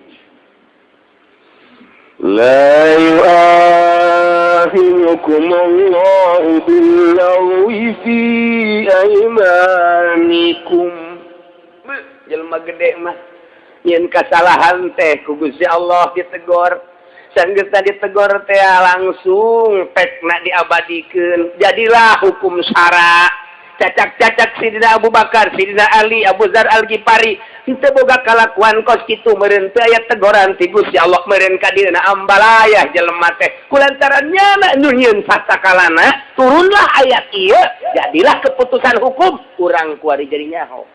[SPEAKER 3] La yu'akhirukum Allahu bil-lagwi fi aymanikum. Jelema gede mah yen kasalahan teh ku Gusti Allah ditegur. Sanggeus ditegur teh langsung pekna diabadikeun. Jadilah hukum syara. Cacak-cacak Sidina Abu Bakar, Sidina Ali, Abu Dzar Al-Ghifari henteu boga kalakuan kos kitu meureun teu aya teguran ti Gusti Allah meureun ka dieuna ambalayah jelema teh kulantaran nyana nu nyieun sasakalana turunlah ayat ieu jadilah keputusan hukum urang kuari jadi nyaho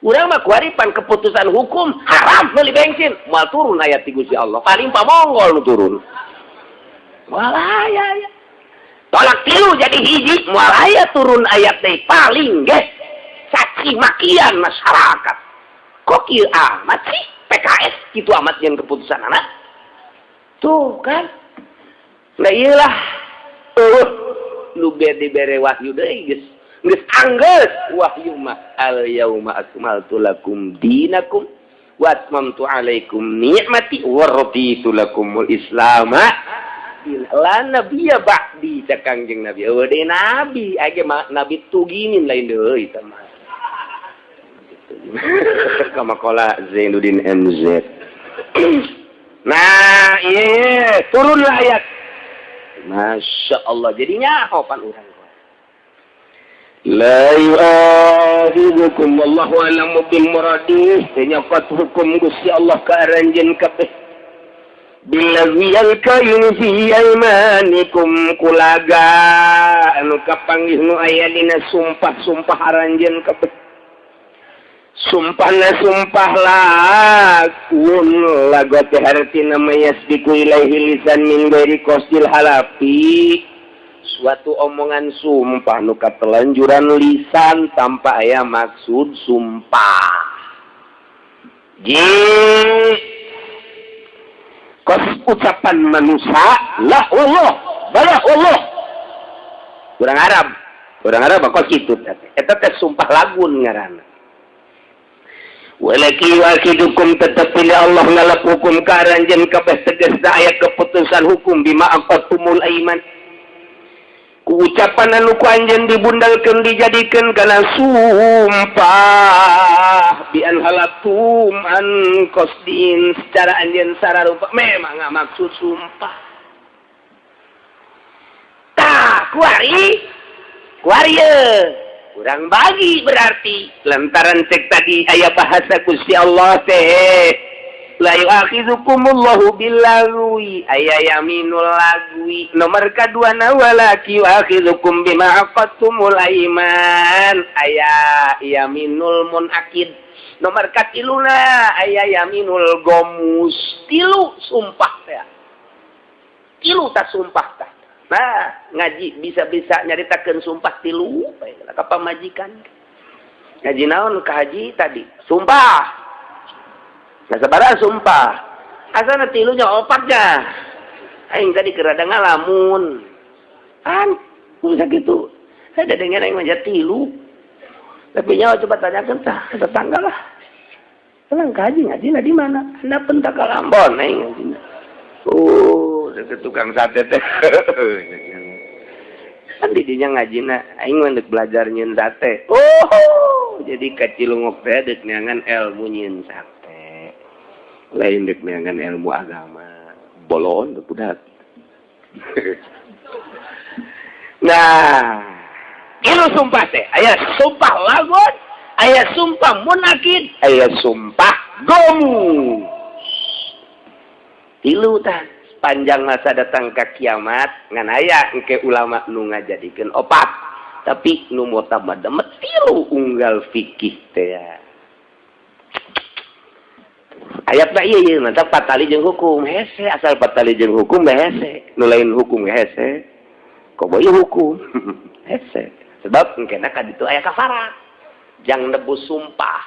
[SPEAKER 3] urang mah kuari pan keputusan hukum haram meuli bensin moal turun ayat ti Gusti Allah paling pamonggol nu turun moal aya tolak tilu jadi hiji moal aya turun ayat teh paling ge caci makian masyarakat kok kieu amat sih PKS kitu amat yang keputusan anak tuh kan nah iyalah lu dibere wahyu deui geus anggeus wahyu mah al yauma akmaltu lakum dinakum wa atmamtu alaikum ni'mati wa raditu lakumul islama lan nabi ya ba'di cak Kangjeng Nabi eueuh nabi age nabi tuginin lain deui tah mah kama qala Zainuddin MZ nah iya turunlah ayat Masya Allah jadinya hopan urang la yu'akhidhukum wallahu a'lamu bil muradih nyokot hukum Gusti Allah ka aranjeun kabeh bilaziyal kayin fi aymanikum kulaga anu kapanggih nu aya dina sumpah-sumpah aranjeun kabeh sumpahna sumpah lakun lagot hartina mayasbiku ilaihi lisan min ghairi qasdil halafi suatu omongan sumpah nu katelanjuran lisan tanpa aya maksud sumpah kos ucapan manusia la Allah bala Allah orang Arab kos kitu eta teh sumpah lagun ngaranna walaki wakidukum tetapi Allah ngalap hukum karanjeun kabeh tegasna aya keputusan hukum bima aqatumul aiman ku ucapan anu ku anjeun dibundalkeun dijadikeun kana sumpah bi an halatum an qasdin secara anjeun sararupa memang maksud sumpah tah kuari kurang bagi berarti lantaran cek tadi aya bahasa Gusti Allah teh la yu'akhidhukumullahu billagwi aya yaminul lagwi nomor kaduana walaki yu'akhidhukum bima aqadtumul aiman aya yaminul munakid Nomor katiluna aya yaminul gomus. Tilu sumpah teh. Tilu tak sumpah teh. Nah, ngaji bisa-bisa nyaritakeun sumpah tilu ka pamajikan. Ngaji naon ka haji tadi? Sumpah. Nah, sabaraha sumpah? Asana tilunya opatnya. Aing tadi kerada ngalamun. Kan bisa gitu. Saya dengar aing mah tilu. Tapi nyawa coba tanyakan tah tetangga lah. Tenang kaji ngaji di mana? Anda pentak Ambon aing ngaji. Oh, dekat tukang sate teh. Kan di dinya ngajina aing mah belajar nyeun sate. Oh, jadi kacilungok teh deuk neangan ilmu nyeun sate. Lain deuk neangan ilmu agama. Bolon budak. Nah, itu sumpah teh. Aya sumpah lagun, aya sumpah munakid, aya sumpah gomu. Tilu tah panjang masa datang ke kiamat ngan aya engke ulama nu ngajadikeun opat. Tapi nu mutamad demet tilu unggal fikih teh ya. Ayatna ieu mantap patali jeung hukum hese asal patali jeung hukum hese nu lain hukum hese koboy hukum hese sebab engkena ka ditu aya kafarat jang nebus sumpah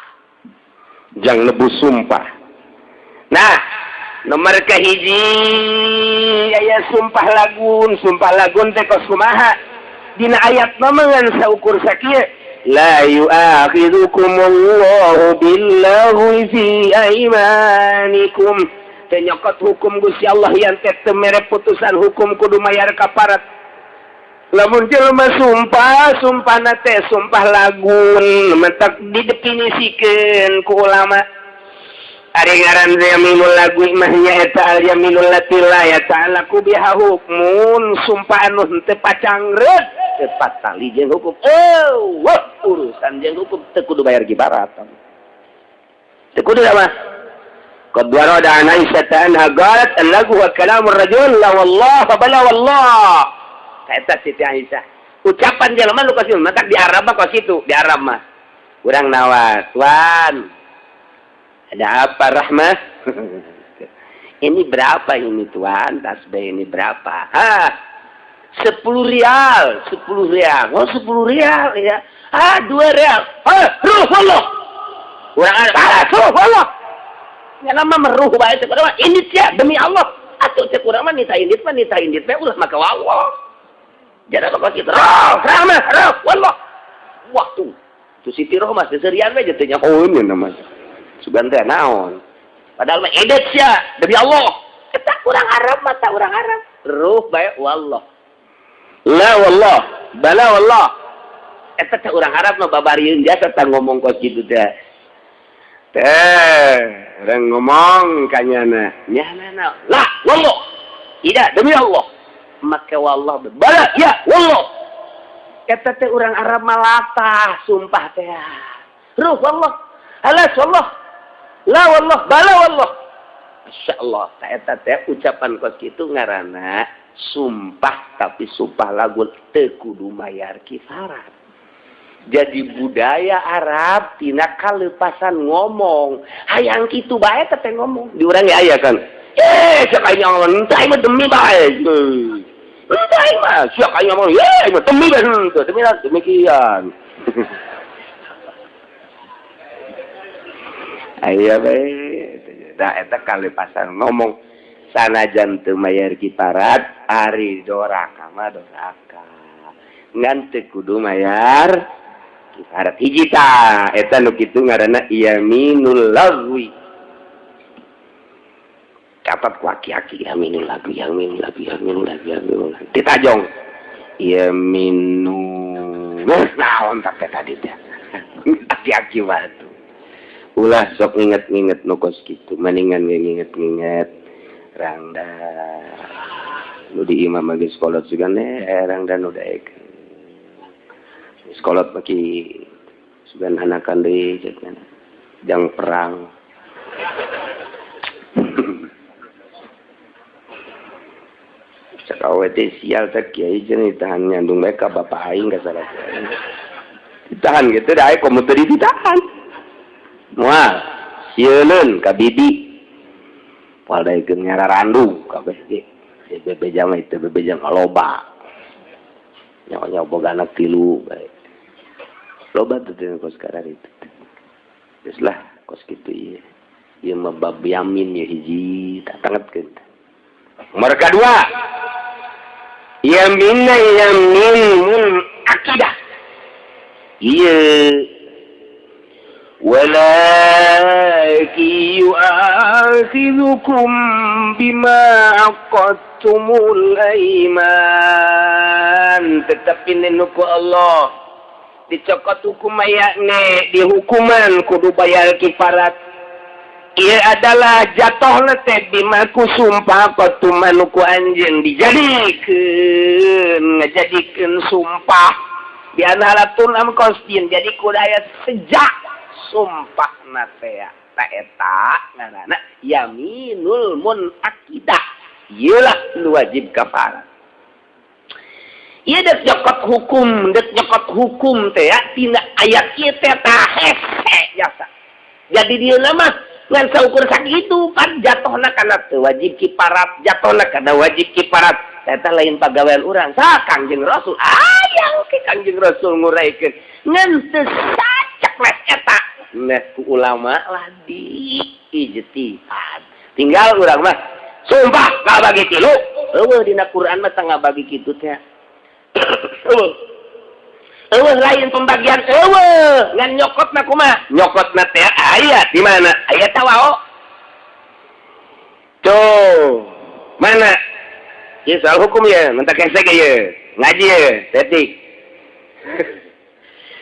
[SPEAKER 3] nah nomor kahiji aya sumpah lagun teh kos kumaha dina ayatna meungan saukur sakieu la yu'akhidukumullahu billaghwi fi aimanikum teh nyokot hukum Gusti Allah yang teh teu mere putusan hukum kudu mayar kafarat lamun jelema sumpahna teh sumpah lagun mentak didefinisikeun ku ulama ari ngaran yaminul lagwi mah nya eta al yaminul latila ya ta'ala ku biha hukmun sumpah anu teu pacangreut tepat tali jeung hukum. Wah, urusan jeung hukum teu kudu bayar kibarat. Teu kudu mah. Qad warada an Aisyah anha qalat annahu wa kalamur rajul la wallah bala wallah. Eta Siti Aisyah. Ucapan jelema nu kasih mah di Arab mah kos itu, di Arab mah. Urang nawa, "Tuan, ada apa Rahmah?" Ini berapa ini Tuan? Tasbih ini berapa? 10 rial. Oh 10 rial ya. 2 rial. Ruh Allah. Urang ada ruh Allah. Ya nama meruh bae teh kumaha indit ya demi Allah. Atuh teh kurang mah nita indit teh ulah maka Allah. Jada bakal kita rahmah wallah. Wah tuh. Tu Siti Rohmah seserian we teh nyahoeun nama. Sugan teh naon. Padahal mah indit ya demi Allah. Eta kurang Arab mah ta urang Arab. Ruh bae wallah. La wallah, bala wallah. Eta teh urang Arab mah babarieun jasa tah ngomong kos kitu teh. Urang ngomong kanyana, nyana la wallah. Tidak demi Allah. Maka wallah bala ya wallah. Eta teh urang Arab mah latah sumpah teh. Ruh wallah. Alas wallah. La wallah, bala wallah. Masyaallah, eta teh ucapan kos kitu ngaranna sumpah tapi sumpah lagun teu kudu mayar kifarat. Jadi budaya Arab tina kaleupasan ngomong hayang kitu bae teh ngomong di urang aya kan sakanya ngomong teh mah demi bae teh mah sakanya ngomong mah demi bae demi demikian aya bae da eta kaleupasan ngomong sanajan teu mayar kifarat ari doraka mah doraka ngan teu kudu mayar kifarat hiji ta eta nu kitu ngaranna yaminul lagwi catat ku aki-aki yaminul lagwi ditajong yaminu naon teh tadi teh aki-aki wae ulah sok nginget-nginget nu kos kitu maningan nginget-nginget rangda nu di imam geus kolot juga rangda nu daek sekolot maki sugan hanakan deui cenah jang perang cakawe teh sial teh kiai cenah ditahan nyandung bae ka bapak aing ka salah ditahan gitu da aya komo teu ditahan Mual sieulun ka bibi paldaikeun nyararandu kabeh ge bebejang itu bebejang loba nyawa boga anak 3 bae loba teh kos kadari itu geus lah kos kitu ieu ieu mah bab yamin ya hiji tak tangetkeun nomor kadua yamin akidah ieu walakin yu'akhidhukum bima aqadtumul aiman tetapi nenuku Allah dicokot hukum ayakne dihukuman kudu bayar kifarat ia adalah jatuh teh bima ku sumpah qatuman ku anjeun dijadikeun ngajadikeun sumpah di anhalatun am kostin jadi kudaya sejak sumpah natea tak eta ngaranna yaminul munakidah ieulah nu wajib kafarat ieu dek nyokot hukum teh tina ayat kieu teh tah hese jasa jadi dieuna mah ngan saukur sakitu kan jatohna kana teu wajib kifarat jatohna kana wajib kifarat eta lain pagawean urang sa Kangjeng Rasul aya ke Kangjeng Rasul nguraikeun ngan teu sacak les eta nah ku ulama lah di ijtihad tinggal urang mah sumpah kabagi 3 eueuh dina Quran mah tangga bagi kitu teh eueuh lain pembagian eueuh ngan nyokotna kumaha nyokotna teh aya di mana aya tawao tuh mana ieu soal hukum ya mentak hese ye ngaji ye tetik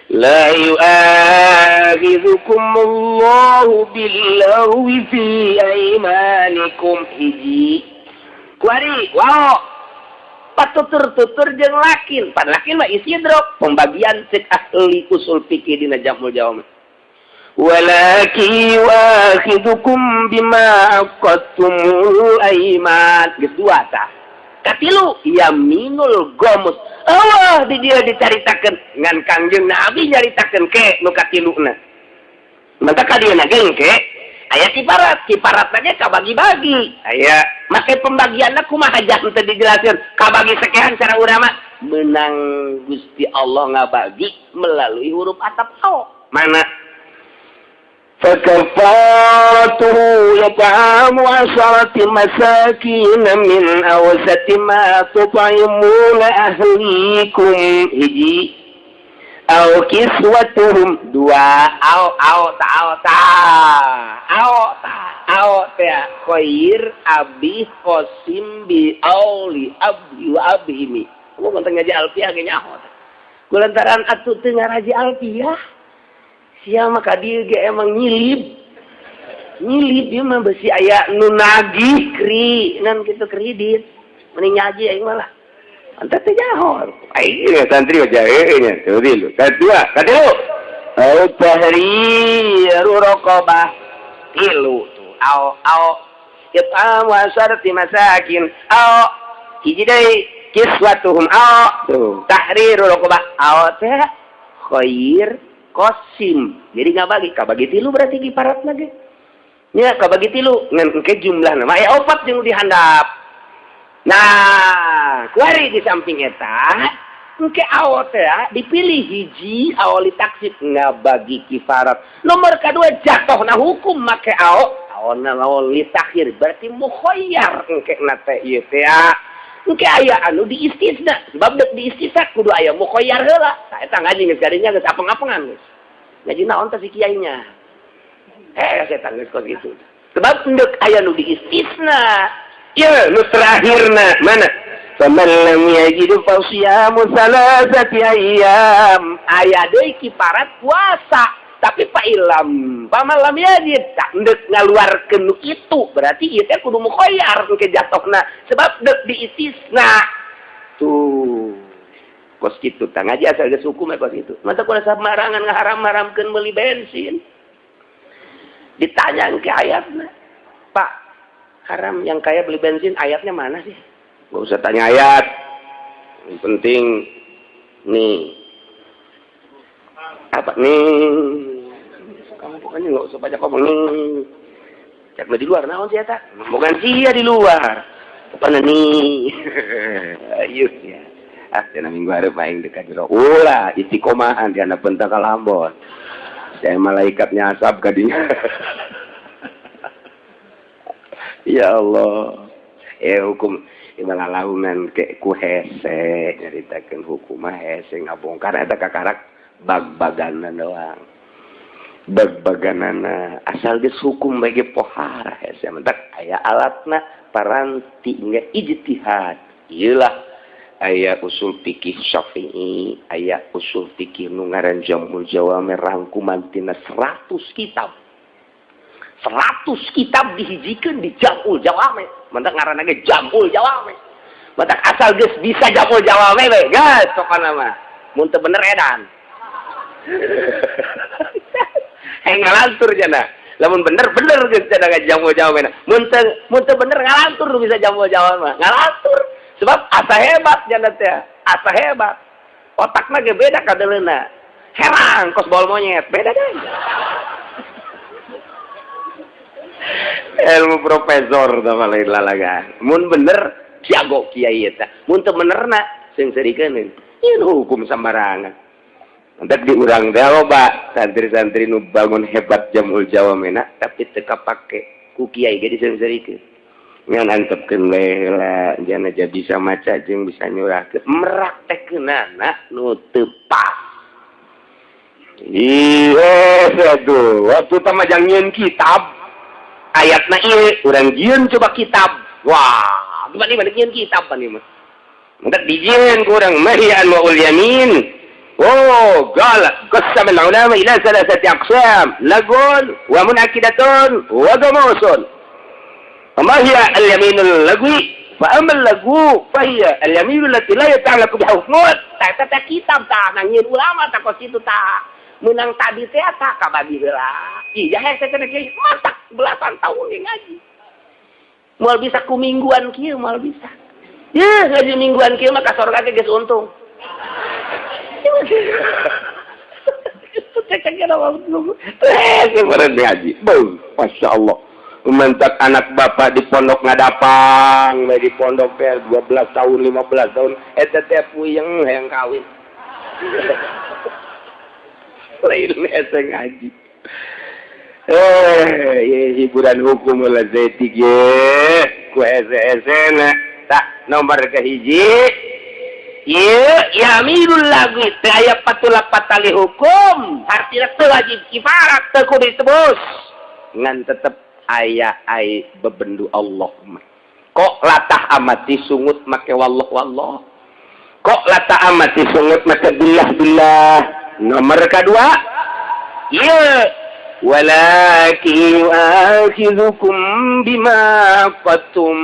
[SPEAKER 3] la yu'akhidhukumullahu billaghwi fi aymanikum hiji kuari wow patutur-tutur jeung lakin pan lakin mah isi drop pembagian cek ahli usul fikih dina Jamul Jawami walakin yu'akhidhukum bima aqadtumul ayman geus 2 tah katilu yaminul gomus Allah di dia dicaritakeun ngan Kangjeng Nabi nyaritakeun ke nu katiluna maka ka dieuna gengke aya kifarat lagi kabagi-bagi aya make pembagianna kumaha jah teu dijelaskeun kabagi sakean cara urama menang Gusti Allah ngabagi melalui huruf atap au mana فكفارته يطعم 10 مساكين من أوسط ما تطعمون أهليكم هجي أو كسوتهم 2 أو خير أبي قاسم بأولي أبي وأبيمي kamu konten ngaji alfiah ge nyaho kulantaran atuh teu ngaraji alfiah sia maka dia ge emang nyilip dia mah besi aya nu nagih kri nan kitu kredit mending ngaji aing malah anta teh jahor aing santri aja nya teu dilu kadua au tahriru raqabah 3 tuh au it'am wa syarti masakin au hiji deui kiswatuhum au tuh tahriru raqabah au teh khair kosim jadi nggak kabagi 3 berarti kifarat lagi nya kabagi 3 ngan ke jumlahna mah aya 4 jeung dihandap nah kuari di samping eta engke awal teh dipilih hiji awal taksib ngabagi kifarat nomor kedua jatohna hukum make awalna awal takhir berarti mukhayyar engke na teh ieu teh engke aya anu diistisna sebab dek diistisna kudu aya mukhayyar heula tah eta ngaji geus gadinya geus apeng-apengan geus ngaji naon teh si kiainya setan geus kos kitu sebab dek aya nu diistisna ieu nu terakhirna mana faman lam yajid fa siyamu 3 ayyam aya deui kifarat puasa tapi pa ilam paman lam yajid tak dek ngaluarkeun nu itu berarti ieu teh kudu mukhayyar ke jatohna sebab dek diistisna tuh kos kitu tah ngaji asal geus hukum kos kitu mata kudu samarangan ngaharam-haramkeun meuli bensin ditanya ke ayatna Pak haram yang kaya beli bensin ayatnya mana sih nggak usah tanya ayat yang penting nih apa nih kamu pokoknya nggak usah banyak ngomong. Cak di luar naon sih eta? Bukan sia di luar. Apa nih? Ayo ya. Cenah minggu hareup aing dekat jero. Ulah istiqomahan di anak pentang kalambon. Saya malaikatnya asap kadinya. Ya Allah. Hukum imalalahunan ke ku hese nyaritakeun hukum hese ngabongkar eta kakarak bag-baganna doang. Bag-baganana asal geus hukum bagi pohara hese mentak aya alatna paranti nge ijtihad. Ieulah aya usul fikih Syafi'i, aya usul fikih nu ngaran Jamul Jawami rangkuman tina 100 kitab. 100 kitab dihijikeun di Jamul Jawami. Mentak ngaranna ge Jamul Jawami. Mentak asal geus bisa Jamul Jawami we, geus sokana mah. Mun teu bener edan. Ngalantur cenah. Lamun bener geus cenah ka Jamul Jawami. Mun teu bener ngalantur nu bisa Jamul Jawami mah. Ngalantur. Sebab asa hebat cenah teh. Asa hebat. Otakna ge beda kadeleuna. Herang kos bol monyet, beda deh. Ilmu profesor sama lain lalagan. Mun bener jago kiai eta. Mun teu benerna sing serikeun. Ieu hukum sembarangan. Entek di urang teh loba santri-santri nu bangun hebat Jamul Jawamena tapi teu kapake ku kiai ge diseureurikeun. Ngan antepkeun we lah jana jadi bisa maca jeung bisa nyurahkeun. Meraktekeunana nu teu pas. Iya, aduh, waktu tamajang nyieun kitab ayatna ieu urang jieun coba kitab. Wah, gimana nyieun kitab pan ieu mah. Entek dijieun ku urang mahian wa ul yamin. Oh, galak qasam al ulama ila salasati aqsam, lagun wa munakidatun wa gamusun. Amma hiya al yaminul lagwi fa amal lagu fa hiya al yaminul lati la yata'allaqu bi hukmut. Ta kitab ta nyieun ulama ta kos itu ta. Menang tadi teh tak kabagi heula. Iya hese cenah kieu matak belasan tahun ge ngaji. Moal bisa ku mingguan kieu moal bisa. Ya ngaji mingguan kieu mah ka sorga ge geus untung. Cek-cekna waktu. Kemarin ngaji. Masya Allah. Mentak anak bapak di pondok ngadapang, di pondok 12 tahun, 15 tahun, eta teh puyeng hayang kawin. Lain ese ngaji. Hiburan hukum lah zetik ye. Ku ese na. Tak nomor ke hiji. Yaminul lagwi teh aya patula patali hukum. Artinya teu wajib kifarat teu kudu ditebus. Ngan tetep aya ai bebendu Allah mah. Kok latah amati sungut make wallah. Kok latah amati sungut make billah. Nomor kedua, walakin yu'akhidukum bima qatum.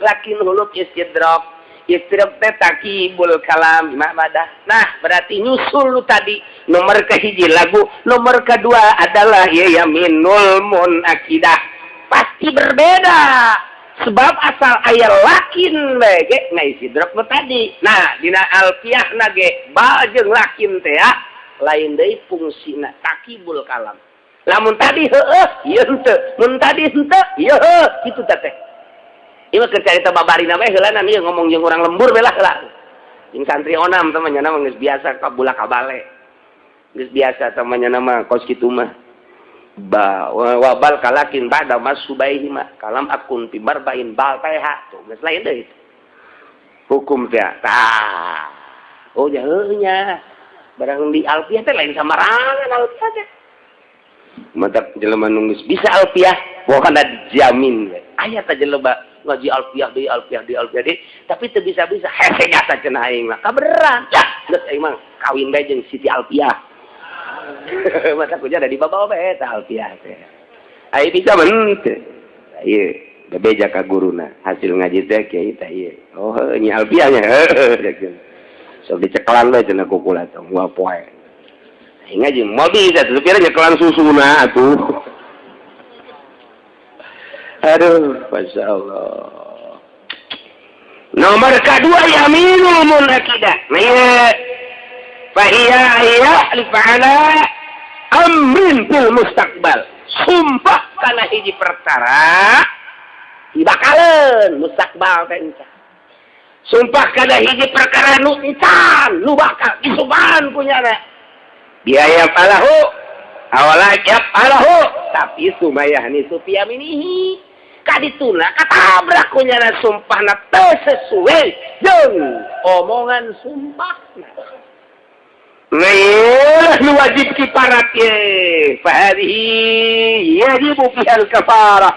[SPEAKER 3] Lakin huluk istidrak. Istidrak teh takibul kalam madah. Nah, berarti nyusul lu tadi. Nomor kehiji lagu, nomor kedua adalah yaminul munakidah. Pasti berbeda. Sebab asal aya lakin ge ngaistidrak nu tadi. Nah, dina alfiyahna ge ba jeung lakin teh lain deui fungsina takibul kalam. Lamun tadi heueuh, ieu henteu. Mun tadi henteu, ieu heueuh, kitu teh. Ieu mah keur carita babarina we heula ieu ngomong jeung urang lembur we lah heula. Jeung santri onam temannya nama geus biasa ka bulak kabale. Geus biasa temannya nama kos kitu mah. Wabal kalakin ba'da masubaihi ma kalam akun fi barbain bal taiha tuh geus lain deui. Hukum teh tah. Oh ya heuh nya. Barang di alfiah teh lain samarangan alfiah teh. Mantap jelema nu geus bisa alfiah pokona dijamin we. Aya teh jelema ngaji alfiah deui, tapi teu bisa-bisa hese nyata cenah aing mah. Kabeneran. Ya, geus aing mah kawin bae jeung Siti Alfiah. Mata kuja ada di babawa bae eta alfiah teh. Ai bisa men teh. Ieu bebeja ka guruna. Hasil ngaji teh kieu teh ieu. Oh nyi alfiah nya. Sok diceklan we cenah kukula teh moal poe. Ngaji moal bisa teh kira nyekelan susuna atuh. Aduh, Masya Allah. Nomor kedua yaminul munakidah. Fahiyya lifa ala amrin bil mustaqbal sumpah kana hiji perkara dibakaleun mustaqbal teh sumpah kana hiji perkara nu encan nu bakal disubahan kunyana biaya palahu awalajab palahu tapi sumayah ni supiyaminihi kadituna katabrak kunyana sumpahna teu sesuai jeung omongan sumpahna Nah, lu wajib kifarat ya. Fahadihi yajibu fihal kafarah.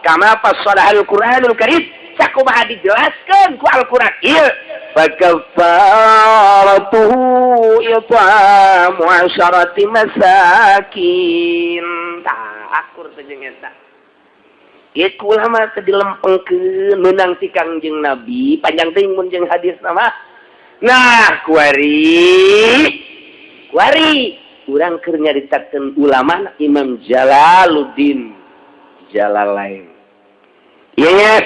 [SPEAKER 3] Kama fassalah al-Qur'anul Karim. Sakumaha dijelaskan ku Al-Quran. Iya. Fakafaratuhu it'amu 'asharati masakin. Akur saja ngeta. Ieu ulama teh dilempengkeun meunang ti Kangjeng Nabi, panjang teuing mun jeung hadis nama. Nah, kuari urang keur nyaritakeun ulama Imam Jalaluddin Jalalain. Ieu nya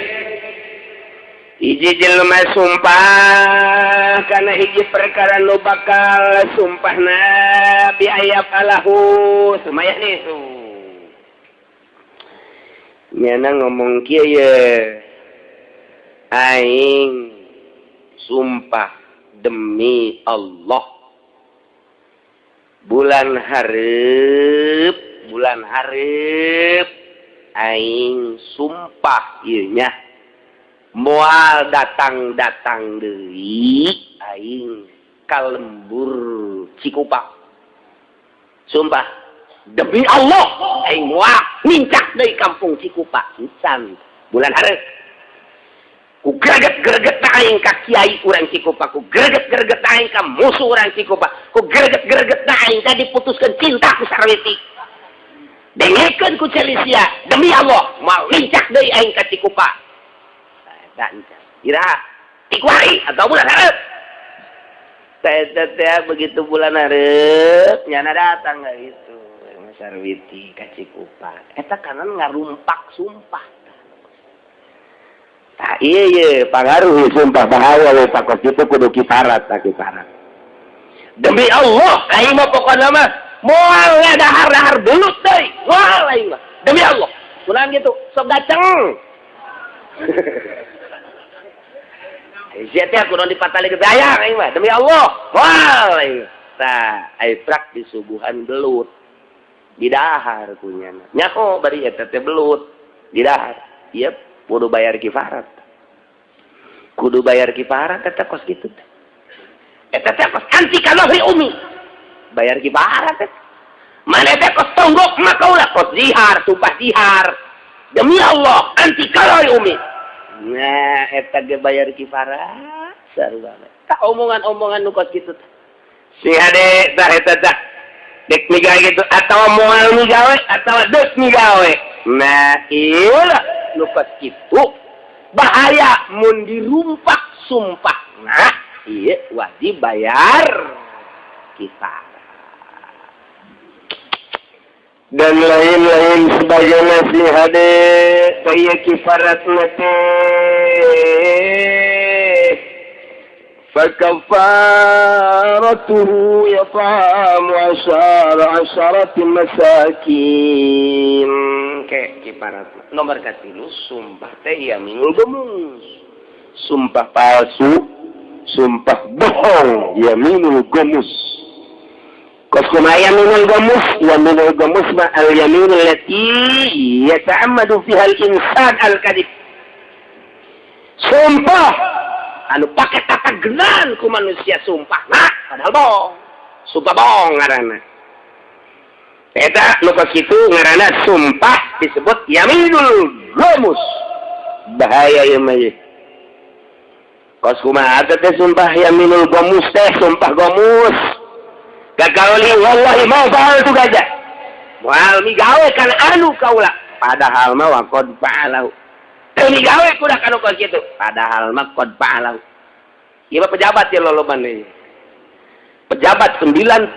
[SPEAKER 3] hiji jelema sumpah kana hiji perkara nu bakal sumpahna bi ayat alahu sumayah nisu. Nyana ngomong kieu ye. Aing sumpah demi Allah bulan hareup aing sumpah ieu nya moal datang deui aing ka lembur Cikupa sumpah demi Allah aing moal nincak deui kampung Cikupa encan bulan hareup ku greget-greget aing ka kiai urang Cikupa, ku greget-greget aing ka musuh urang Cikupa, ku greget-greget aing ka diputuskeun cinta ku Sarwiti. Dengekeun ku Celisia, demi Allah mau lincak deui aing ka Cikupa. Eta ira tikuari atau bulan hareup. Teh begitu bulan hareup nyana datang gitu Sarwiti ka Cikupa. Eta kanan ngarumpak sumpah. Nah, iya, pengaruh sumpah bahaya we takut itu kudu kifarat tak kifarat. Demi Allah, aing mah pokokna mah moal ngadahar-dahar belut deui. Moal aing mah. Demi Allah. Kunaon gitu? Sok gaceng. Sia teh kudu dipatali ke dayang aing mah. Demi Allah. Moal aing. Tah, ai prak di subuhan belut. Didahar kunyana. Nyaho bari eta teh belut. Didahar. Ieu kudu bayar kifarat. Kudu bayar kifarat eta kos kitu teh. Eta teh kos anti kalori umi. Bayar kifarat teh. Mana teh kos tonggok mah kaulah kos zihar, tumpah zihar. Demi Allah anti kalori umi. Nah, eta ge bayar kifarat sarua. Tak omongan-omongan nu kos kitu teh. Si hade tah eta tah. Dek migawe gitu atau moal migawe atau deuk migawe. Nah, ieu lupas itu bahaya mun dirumpak sumpah nah iya wajib bayar kifarat dan lain-lain sebagainya si hade kaya kifarat nate fakafaratuhu yat'amu 'asharati masakin ke kifarat nomor katilu sumpah teh yaminul gamus sumpah palsu sumpah bohong yaminul gamus kos kumaya yaminul gamus ma al yaminul lati yata'ammadu fiha al insan al kadhib sumpah anu pake kata genan ku manusia sumpah nah padahal bohong sumpah bohong ngaranna eta lupa kitu ngaranna sumpah disebut yaminul gamus bahaya ieu mah kos kumaha teh sumpah yaminul gamus teh sumpah gamus kakauli wallahi ma fa'altu gaja moal migawe kana anu kaula padahal mah waqad fa'alahu teu migawe kudah kana kos kitu padahal mah qad fa'alahu ieu mah pejabat ya loloban deui pejabat 99,9%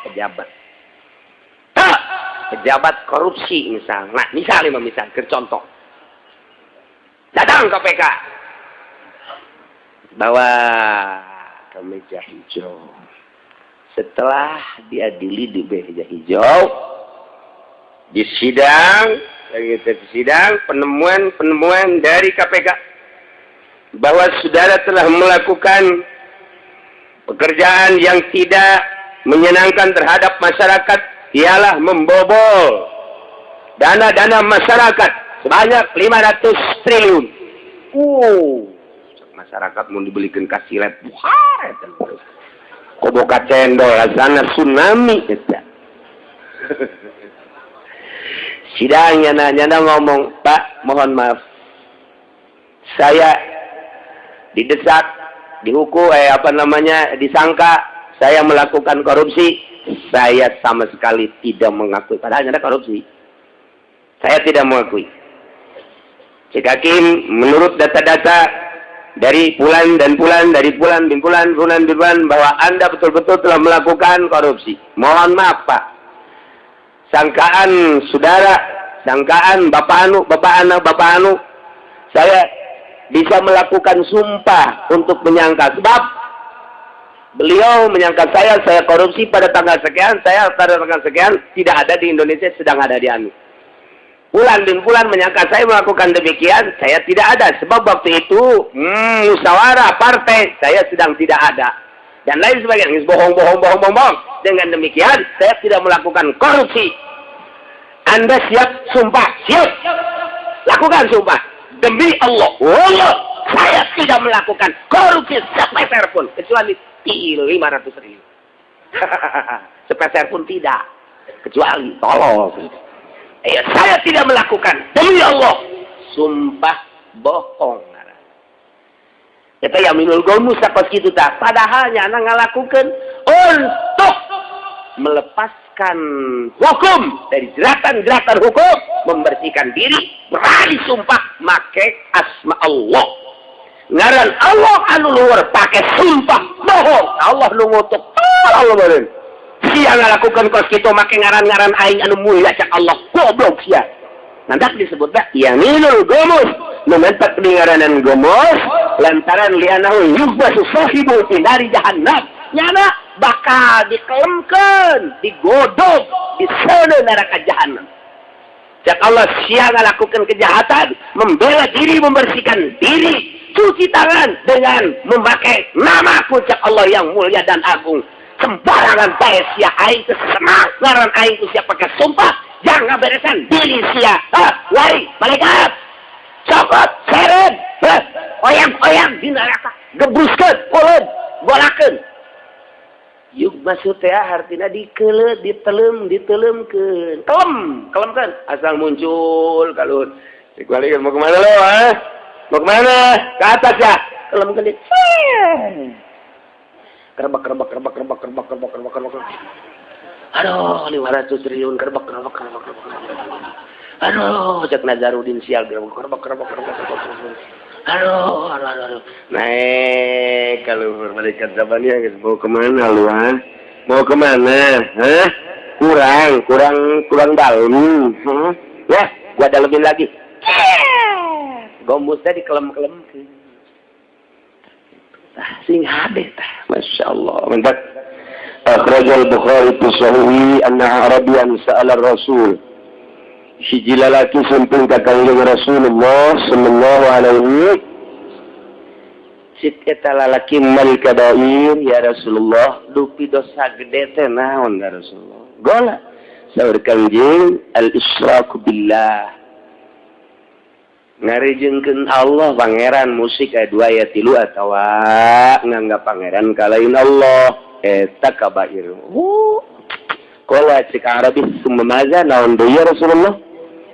[SPEAKER 3] pejabat. Pejabat korupsi misal. Nah, misal contoh. Datang KPK. Bawa kemeja hijau. setelah diadili di meja hijau, di sidang, penemuan dari KPK bahwa saudara telah melakukan pekerjaan yang tidak menyenangkan terhadap masyarakat, ialah membobol dana-dana masyarakat sebanyak 500 triliun. Masyarakat mau dibelikan kasilet buhar koboka cendol sana tsunami ya. Sidangnya nanya ngomong, Pak, mohon maaf, saya didesak, dihukum, disangka saya melakukan korupsi. Saya sama sekali tidak mengakui, padahal ada korupsi. Saya tidak mengakui. Cek Hakim, menurut data-data dari bulan bahwa Anda betul-betul telah melakukan korupsi. Mohon maaf, Pak. Sangkaan saudara, sangkaan Bapak Anu, saya bisa melakukan sumpah untuk menyangka. Sebab beliau menyangka saya korupsi pada tanggal sekian, saya pada tanggal sekian tidak ada di Indonesia, sedang ada di Anu. Bulan menyangka saya melakukan demikian, saya tidak ada. Sebab waktu itu musyawarah partai saya sedang tidak ada. Dan lain sebagainya, bohong. Dengan demikian saya tidak melakukan korupsi. Anda siap sumpah? Siap. Lakukan sumpah. Demi Allah, saya tidak melakukan korupsi sepeser pun, kecuali 500 ribu. Sepeser pun tidak, kecuali tolong. Saya tidak melakukan, demi Allah, sumpah bohong. Kata yaminul gomus apa gitu tak? Padahal nyana ngalakukan untuk melepaskan hukum dari jeratan hukum, membersihkan diri, berani sumpah make asma Allah. Ngaran Allah anu luar pakai sumpah bohong. Allah nu ngutuk Allah beureun. Sia ngalakukan kos kitu make ngaran-ngaran aing anu mulia cak Allah. Goblok sia. Nandak disebut dah yaminul gomus. Mementak ngaranan gomus lantaran lianahu yubasu sahibu dari jahannam. Nyana bakal dikelemkeun, digodog di sana neraka jahanam. Cak Allah sia ngalakukan kejahatan, membela diri, membersihkan diri, cuci tangan dengan memakai nama puncak Allah yang mulia dan agung. Sembarangan bae sia aing teu senang ngaran aing teu sia pakai sumpah, jangan beresan diri sia. Wari malaikat cokot seret, oyang di neraka, gebruskeun, uleun, golakeun. Yuk maksud teh artina dikeuleuh, ditelemkeun. Kelemkeun asal muncul kaluhur. Dikuali mau kemana lo, Mau kemana? Ke atas ya. Kelemkeun di. Kerbak. Aduh, 500 triliun kerbak. Aduh, cek Nazarudin sial kerbak. Aduh. Naik kalau malaikat zamannya guys, mau kemana lu, Mau kemana? Kurang dalam. Ya, gua dalemin lagi. Gomusnya dikelem-kelem. Sing hade tah, masyaallah. Mantap. Akhrajal Bukhari fi Sahih anna Arabian sa'ala Rasul. Hiji lalaki sampun ka Kanjeng Rasulullah sallallahu alaihi. Cik eta lalaki mal kabair ya Rasulullah, dupi dosa gede teh naon ya Rasulullah? Gola saur Kanjeng al-isyraku billah. Ngarijengkeun Allah pangeran musik aya 2 aya 3 atawa nganggap pangeran kalain Allah eta kabair. Qala cik Arabi summaza naon deui ya Rasulullah?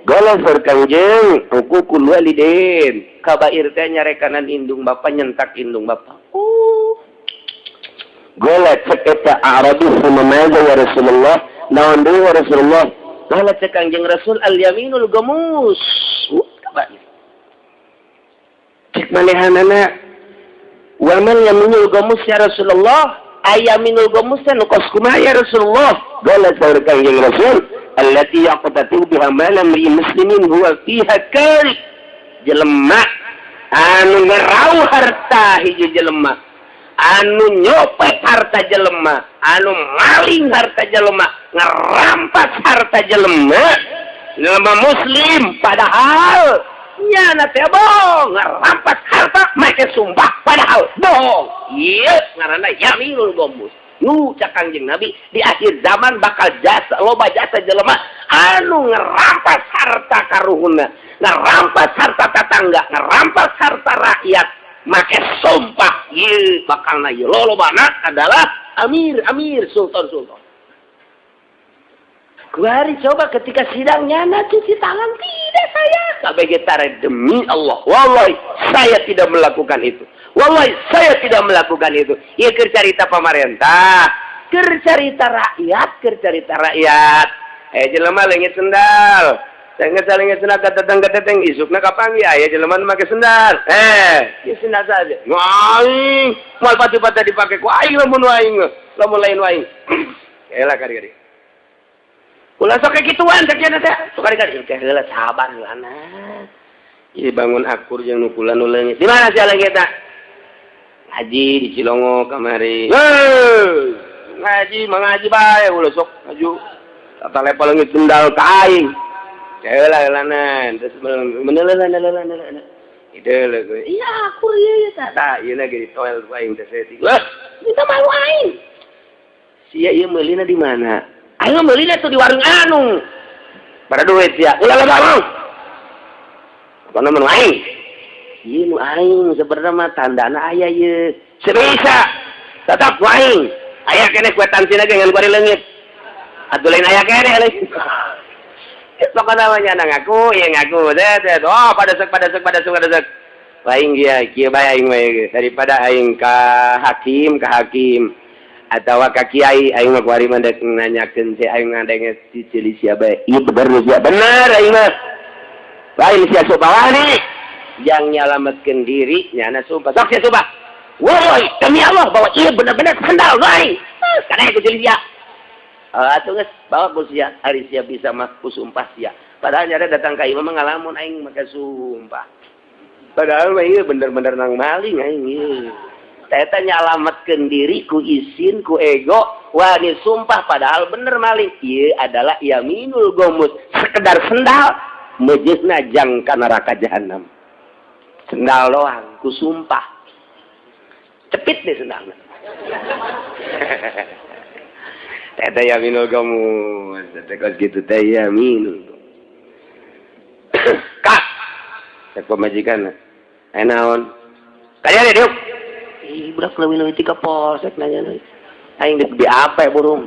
[SPEAKER 3] Qala saur Kanjeng hukukul walidain. Kabair teh nyarekanan indung bapa, nyentak indung bapa. Qala cik eta Arabi summaza ya Rasulullah? Naon deui ya Rasulullah? Qala cik Kanjeng Rasul al-yaminul gamus. Kabair. Cek manehanana wa man yaminul gamus ya Rasulullah, ayaminul gamus nu kos kumaha ya Rasulullah? Qala saur Kanjeng Rasul allati yaqtatu biha malam muslimin huwa fiha kari. Jelema anu ngerau harta hiji jelema anu nyopet harta jelema, anu maling harta jelema, ngerampas harta jelema muslim, padahal nyana teh bohong, ngerampas harta make sumpah padahal bohong. Ieu ngaranna yaminul ghamus. Nu cak Kangjeng Nabi di akhir zaman bakal jasa loba jasa jelema anu ngerampas harta karuhuna, ngerampas harta tetangga, ngerampas harta rakyat, make sumpah. Ieu bakalna ieu lolobana adalah amir, sultan. Kuari coba ketika sidang nyana cuci tangan, tidak saya. Kabeh tare demi Allah, wallahi saya tidak melakukan itu. Wallahi saya tidak melakukan itu. Ieu keur carita pemerintah, keur carita rakyat. Jelema leungit sendal. Leungit sendal kadang-kadang isukna kapanggi aya jelema make sendal. Ieu sendal saja. Aing moal pati-pati dipake ku aing lamun lain waing. Elah kari-kari. Ulah sok kekituan kerjana teh. Sok kari-kari teh heula sabar heula anak. Ieu bangun akur jeung nukulan nu leungit. Di mana sia leungit teh? Ngaji di Cilongo kamari. Ngaji bae ulah sok maju. Tata lepal leungit sendal ka aing. Heula-heulanan terus menelelan. Idele gue. Iya akur ieu tah. Ieu na ge di toel aing teh setting. Wah, kita malu aing. Sia ieu meulina di mana? Ayo meulina tuh di warung anu. Pada duit ya. Ulah bang. Apa nama aing? Ieu nu aing sebenarnya mah tandana aya ieu. Sebisa tetap aing. Aya keneh kwetansina ge ngan bari leungit. Atuh lain aya keneh leuwih. Sok namanya ngaku, ya ngaku. Oh, pada sek. Aing kieu bae aing mah daripada aing ka hakim. Atau ka kiai aing mah kuari mandek nanyakeun teh aing ngadenge cicili sia bae. Ieu bener sia bener aing mah. Lain sia sumpah nih. Yang nyalametkeun diri nyana sumpah. Sok sia sumpah. Woi, demi Allah bahwa ieu bener-bener sandal aing. Kana ieu cicili sia. Atuh geus bawa ku sia ari sia bisa mah ku sumpah sia. Padahal nyara datang ka imam ngalamun aing make sumpah. Padahal mah ieu bener-bener nang maling aing ieu. Eta nyalametkeun diri ku isin ku ego wani sumpah padahal bener maling. Ieu adalah yaminul ghamus, sekedar sendal mejeusna jang ka neraka jahanam. Sendal doang ku sumpah. Cepit deh sendalna. Eta yaminul ghamus, eta gitu teh yaminul. Kak, cek pemajikan. Naon? Kaya deh, Duk. Budak leuwih-leuwih ti ka polsek nanya deui. Aing di apa burung?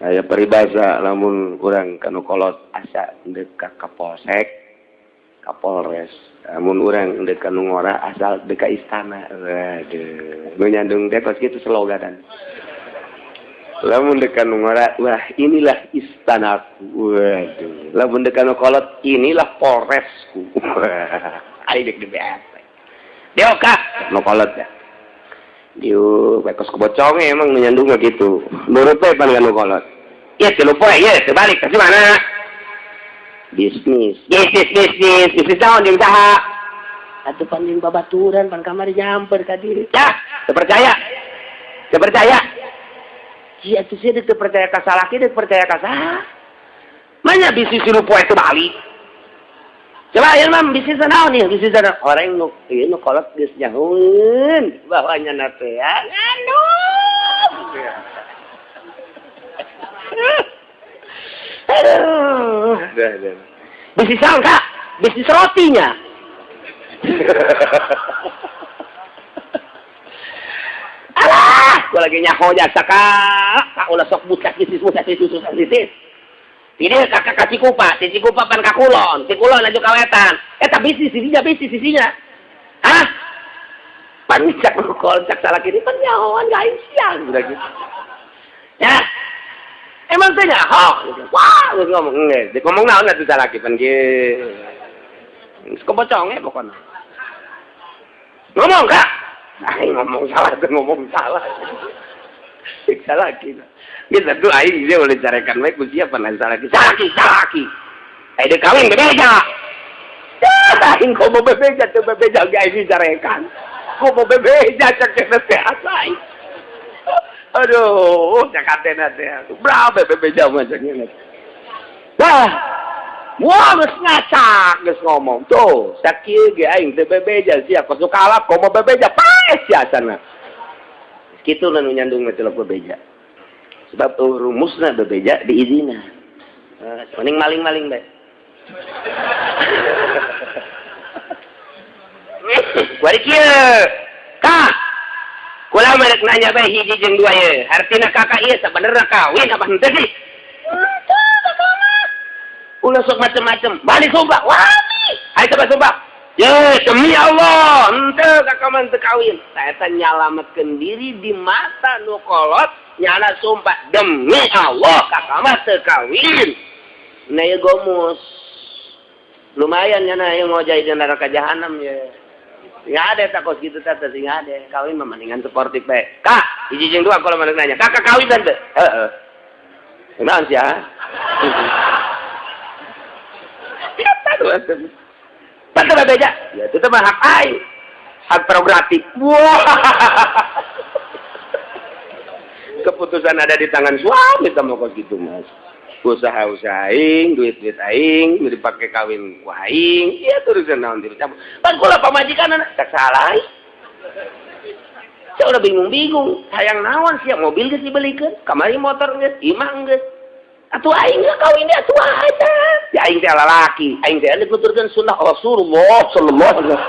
[SPEAKER 3] Aya peribahasa lamun urang kanu kolot asa deuk ka polsek, ka polres. Lamun urang deuk kanu ngora asal deuk ka istana. Waduh, nu nyandung teh kos kitu sloganan. Lamun deuk kanu ngora, wah inilah istanaku. Waduh, lamun deuk kanu kolot inilah polresku. Aing deuk di BS. Dia kak, no kolot ya. Dia bekos kebocong emang menyandung gitu. Menurut saya pan no kolot. Iya telupo ya, terbalik ke mana? Bisnis tahun yang saha. Atuh pan jeung babaturan pan kamari nyamper ka diri. Ya, terpercaya. Iya atuh sih deuk percaya ka salaki, deuk percaya ka saha. Manya bisnis lupo itu balik. Coba ya mam bisnis naon nih bisnis naon orang nu ieu nu kolot geus nyahoeun bahwanya na teh anu aduh bisnis naon Kak bisnis rotinya alah gua lagi nyaho jasa Kak ulah sok buka bisnis ini kakak Cikupa pan kakulon, Cikulon laju kawetan. Tapi sisinya. Hah? Pancak kolcak salah kiri pan nyahoan gaing siang udah gitu. Ya. Emang teh nyaho. Wah, ngomong naon atuh salah ki pan ge. Kepoconge pokona. Ngomong Kak. Ngomong salah. Siksa lagi. Kita tuh aing dia boleh carikan baik ku siapa nan salaki. Ai de kawin bebeja. Aing kok bebeja tuh bebeja ge aing carikan. Kok mau bebeja cek teh asai. Aduh, cakatena teh. Berapa bebeja macamnya. Nah, wah geus ngacak geus ngomong. Tuh, sakieu ge aing teu bebeja sia kosu kalap kok mau bebeja paes biasana. Kitu nu nyandung celok bebeja. Sebab rumusna bebeja diizina. Mending maling-maling bae. Kuari kieu. Kak. Kula merek nanya bae hiji jeung dua ye. Artina kakak ieu sabenerna kawin apa henteu sih? Henteu kakak. Ulah sok macem-macem. Balik sumpah. Wani. Ayo coba sumpah. Ye, demi Allah, henteu kakak mah teu kawin. Saya nyalametkeun diri di mata nu kolot, nyana sumpah demi Allah kakak mah teu kawin. Nah ya gomus. Lumayan nyana yang ngojai di neraka jahanam ya. Nggak ada takut gitu tante, nggak ada. Kawin mah mendingan sportif bae. Kak, hiji jeung dua kalau mana nanya. Kakak kawin tante? Heeh. Kenaan sih ya? Siapa tuh? Tante bebeja? Ya itu mah hak aing. Hak prerogatif. Wah. Keputusan ada di tangan suami sama kok gitu mas. Usaha aing, duit aing, dipakai kawin ku aing, ya terusan naon dicampur. Pan kula pamajikan tak salah. Saya udah bingung-bingung, hayang naon sia mobil geus dibelikeun, kamari motor geus, imah geus. Atuh aing geus kawin dia atuh aja. Ya aing teh lalaki, aing teh dikuturkeun sunnah Rasulullah sallallahu alaihi wasallam.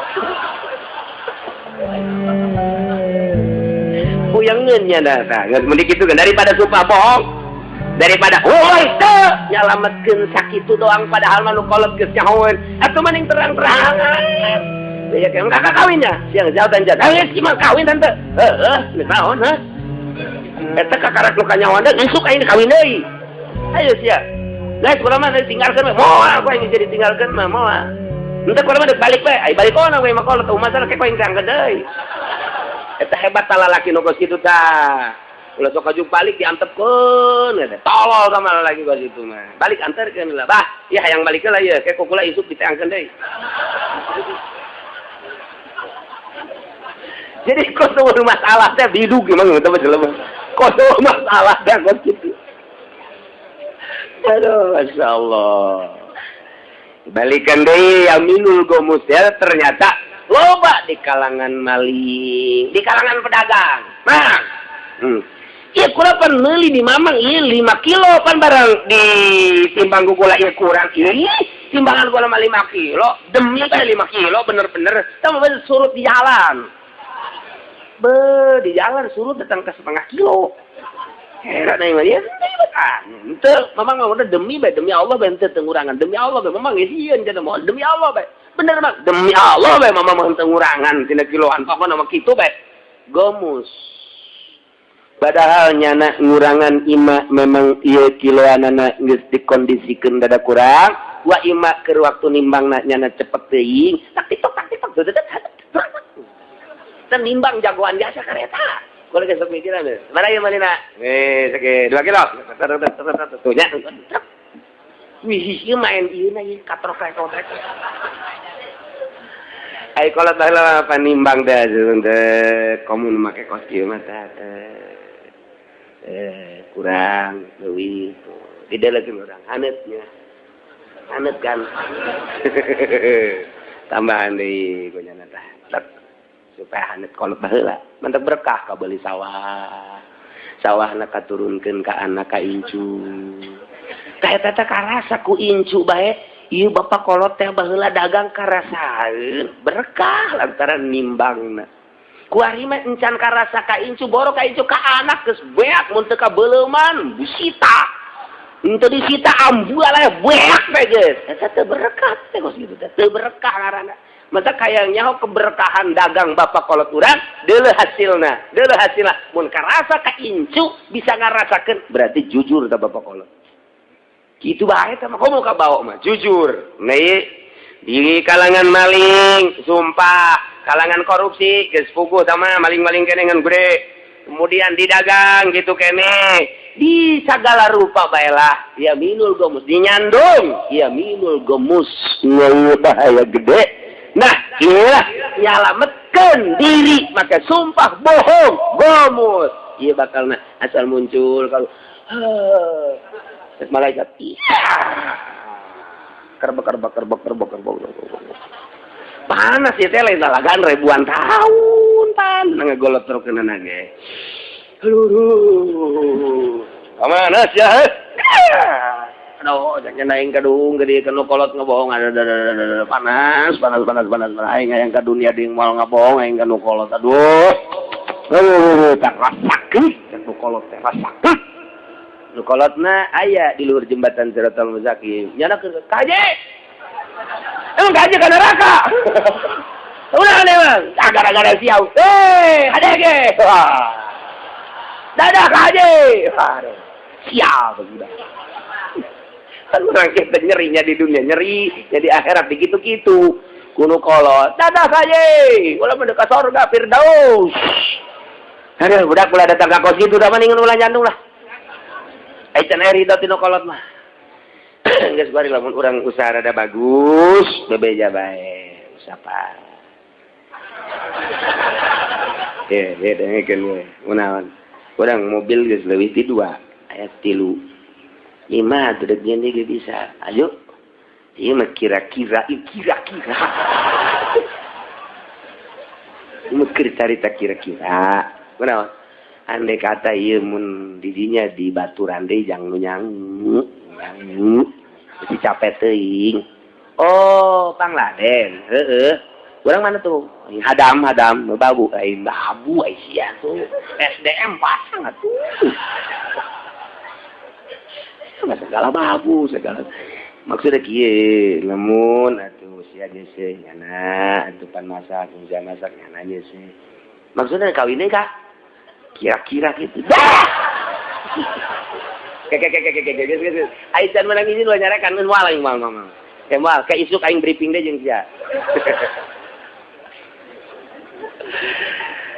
[SPEAKER 3] Puyangeun nya da, geus mending kitu kan daripada sumpah bohong. Daripada itu nyalametkeun sakitu doang padahal mah nu kolot geus nyahoeun atuh mending terang-terangan ya kan kakak kawinnya siang jauh dan jauh geus gimana kawin tante heeh geus naon heh eta kakarak nu kanyawan teh isuk aing kawin deui ayo sia guys kumaha mah ditinggalkeun mah moal aku aing jadi tinggalkeun mah moal henteu kumaha mah balik bae ai balik ona we mah kolot teu masalah ke aing diangkeun deui eta hebat tah lalaki nu geus kitu tah. Ulah sok aju balik diantepkeun eta. Tolol sama lagi gua situ mah. Balik anterkeun lah. Bah, ya hayang balikeun lah ieu. Ke kukula isuk diteangkeun deui. Jadi koso masalah teh bidug emang teu jelema. Koso masalah teh kos kitu. Aduh, masyaallah. Balikan deui Aminul Gomus ya ternyata loba di kalangan maling, di kalangan pedagang. Nah, iya kula pan meuli di mamang iya 5 kilo pan barang di timbang kula iya kurang iya timbangan kula mah 5 kilo demi teh 5 kilo bener-bener sama bener surut di jalan di jalan surut datang ke 1/2 kilo heran aing mah ya ente mamang mah udah demi Allah bae teu ngurangan demi Allah bae mamang geus sieun cenah moal demi Allah bae bener mah demi Allah bae mamang mah teu ngurangan tina kiloan pokona mah kitu bae gomus. Padahal nyana ngurangan ima memang iya kiloanana geus dikondisikeun dada kurang wa ima keur waktu nimbangna nyana cepet teuing tak tiktok teu nimbang jagoan jasa kareta kulo geus mikiran teh mana ieu manina sake 2 kilo tuh nya wih ieu main ieu na ieu katrok ai kalau tah panimbang teh komun make kostum teh kurang leuwih didelekeun urang haneutnya haneut kan tambahan deui gonyana tah supaya haneut kolot baheula mantep berkah ka beuli sawahna katurunkeun ka anak ka incu ka eta teh karasa ku incu bae ieu bapak kolot teh baheula dagang karasaeun berkah lantaran nimbangna kuari mah encan karasa ka incu boro ka incu ka anak geus beak mun teu ka beuleuman disita henteu disita ambula lah beak teh geus eta teu berkah teh geus kitu teh teu berkah ngaranna masa kaya nyaho keberkahan dagang bapak kolot urang deuleu hasilna mun karasa ka incu bisa ngarasakeun berarti jujur tah bapak kolot kitu bae teh mah komo ka bawa mah jujur nih di kalangan maling sumpah kalangan korupsi geus puguh sama maling-maling kene ngan gede kemudian didagang gitu kene di segala rupa baelah ya minul gomus dinyandung ya minul gomus bahaya gede nah inilah nyalametkeun mensucikan diri maka sumpah bohong gomus iya bakal asal muncul kalau malaikat iya kerbek panas ya teh lain talagan ribuan tahun pan ngegolot terus kena nage kemana sih ya aduh jangan naik kadung gede kena kolot ngebohong ada panas aing yang ke dunia ding mal ngebohong aing kena kolot aduh tak rasakeun kena kolot teh rasakeun nu kolotna aya di luhur jembatan Siratal Mustaqim nyana ke kaje emang kaje ka neraka udah emang gara-gara siau adege dadah kaje sial sudah kan orang kita nyerinya di dunia nyeri jadi akhirat begitu-gitu kuno kolot dadah saja ulah mendekat surga Firdaus aduh budak ulah datang ke kos gitu udah mendingan ulah jantung lah aitan eri dati no kolot mah geus bari lamun urang usaha rada bagus bebeja bae usapa dengekeun we unaon urang mobil geus leuwih ti 2 aya 3 5 dedeknya dia bisa ayo iya mah kira-kira mukir cerita kira-kira benar andai kata iya mun didinya di baturan deh jangan nyangu mesti capek teuing oh Pangladen orang mana tuh hadam babu babu sia tuh SDM pasang atuh segala babu segala maksudnya kieu lamun atuh sia geus nyana atuh pan masak hujan masak nyana geus maksudnya kawinnya kak kira-kira gitu Aisyah menang izin lu nyarekan mun moal aing moal kayak isuk aing briefing deh jeung sia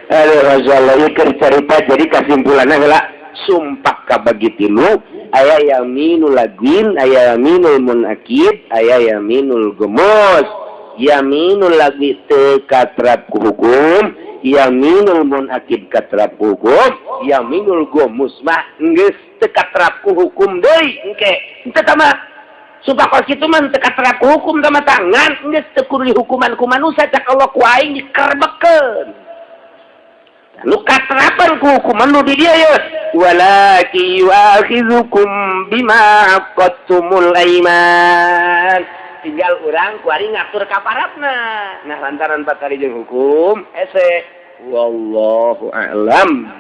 [SPEAKER 3] aduh masyaallah ieu cerita jadi kesimpulannya adalah sumpah kabagi tilu aya yaminul lagwin aya yaminul munakid aya yaminul gemus yaminul lagwi teu katrap ku hukum yaminul munakid katrap ku hukum yaminul gemus mah geus teu katrap ku hukum deui engke henteu tama sumpah kos kitu mah teu katrap ku hukum tama tangan geus teu kudu hukuman ku manusia cak Allah ku aing dikerbekeun lu katrapan ku hukuman nu di dia ya walaki yu'akhizukum bima aqattumul aiman tinggal urang ku ari ngatur kaparatna nah lantaran patari jeung hukum ese wallahu a'lam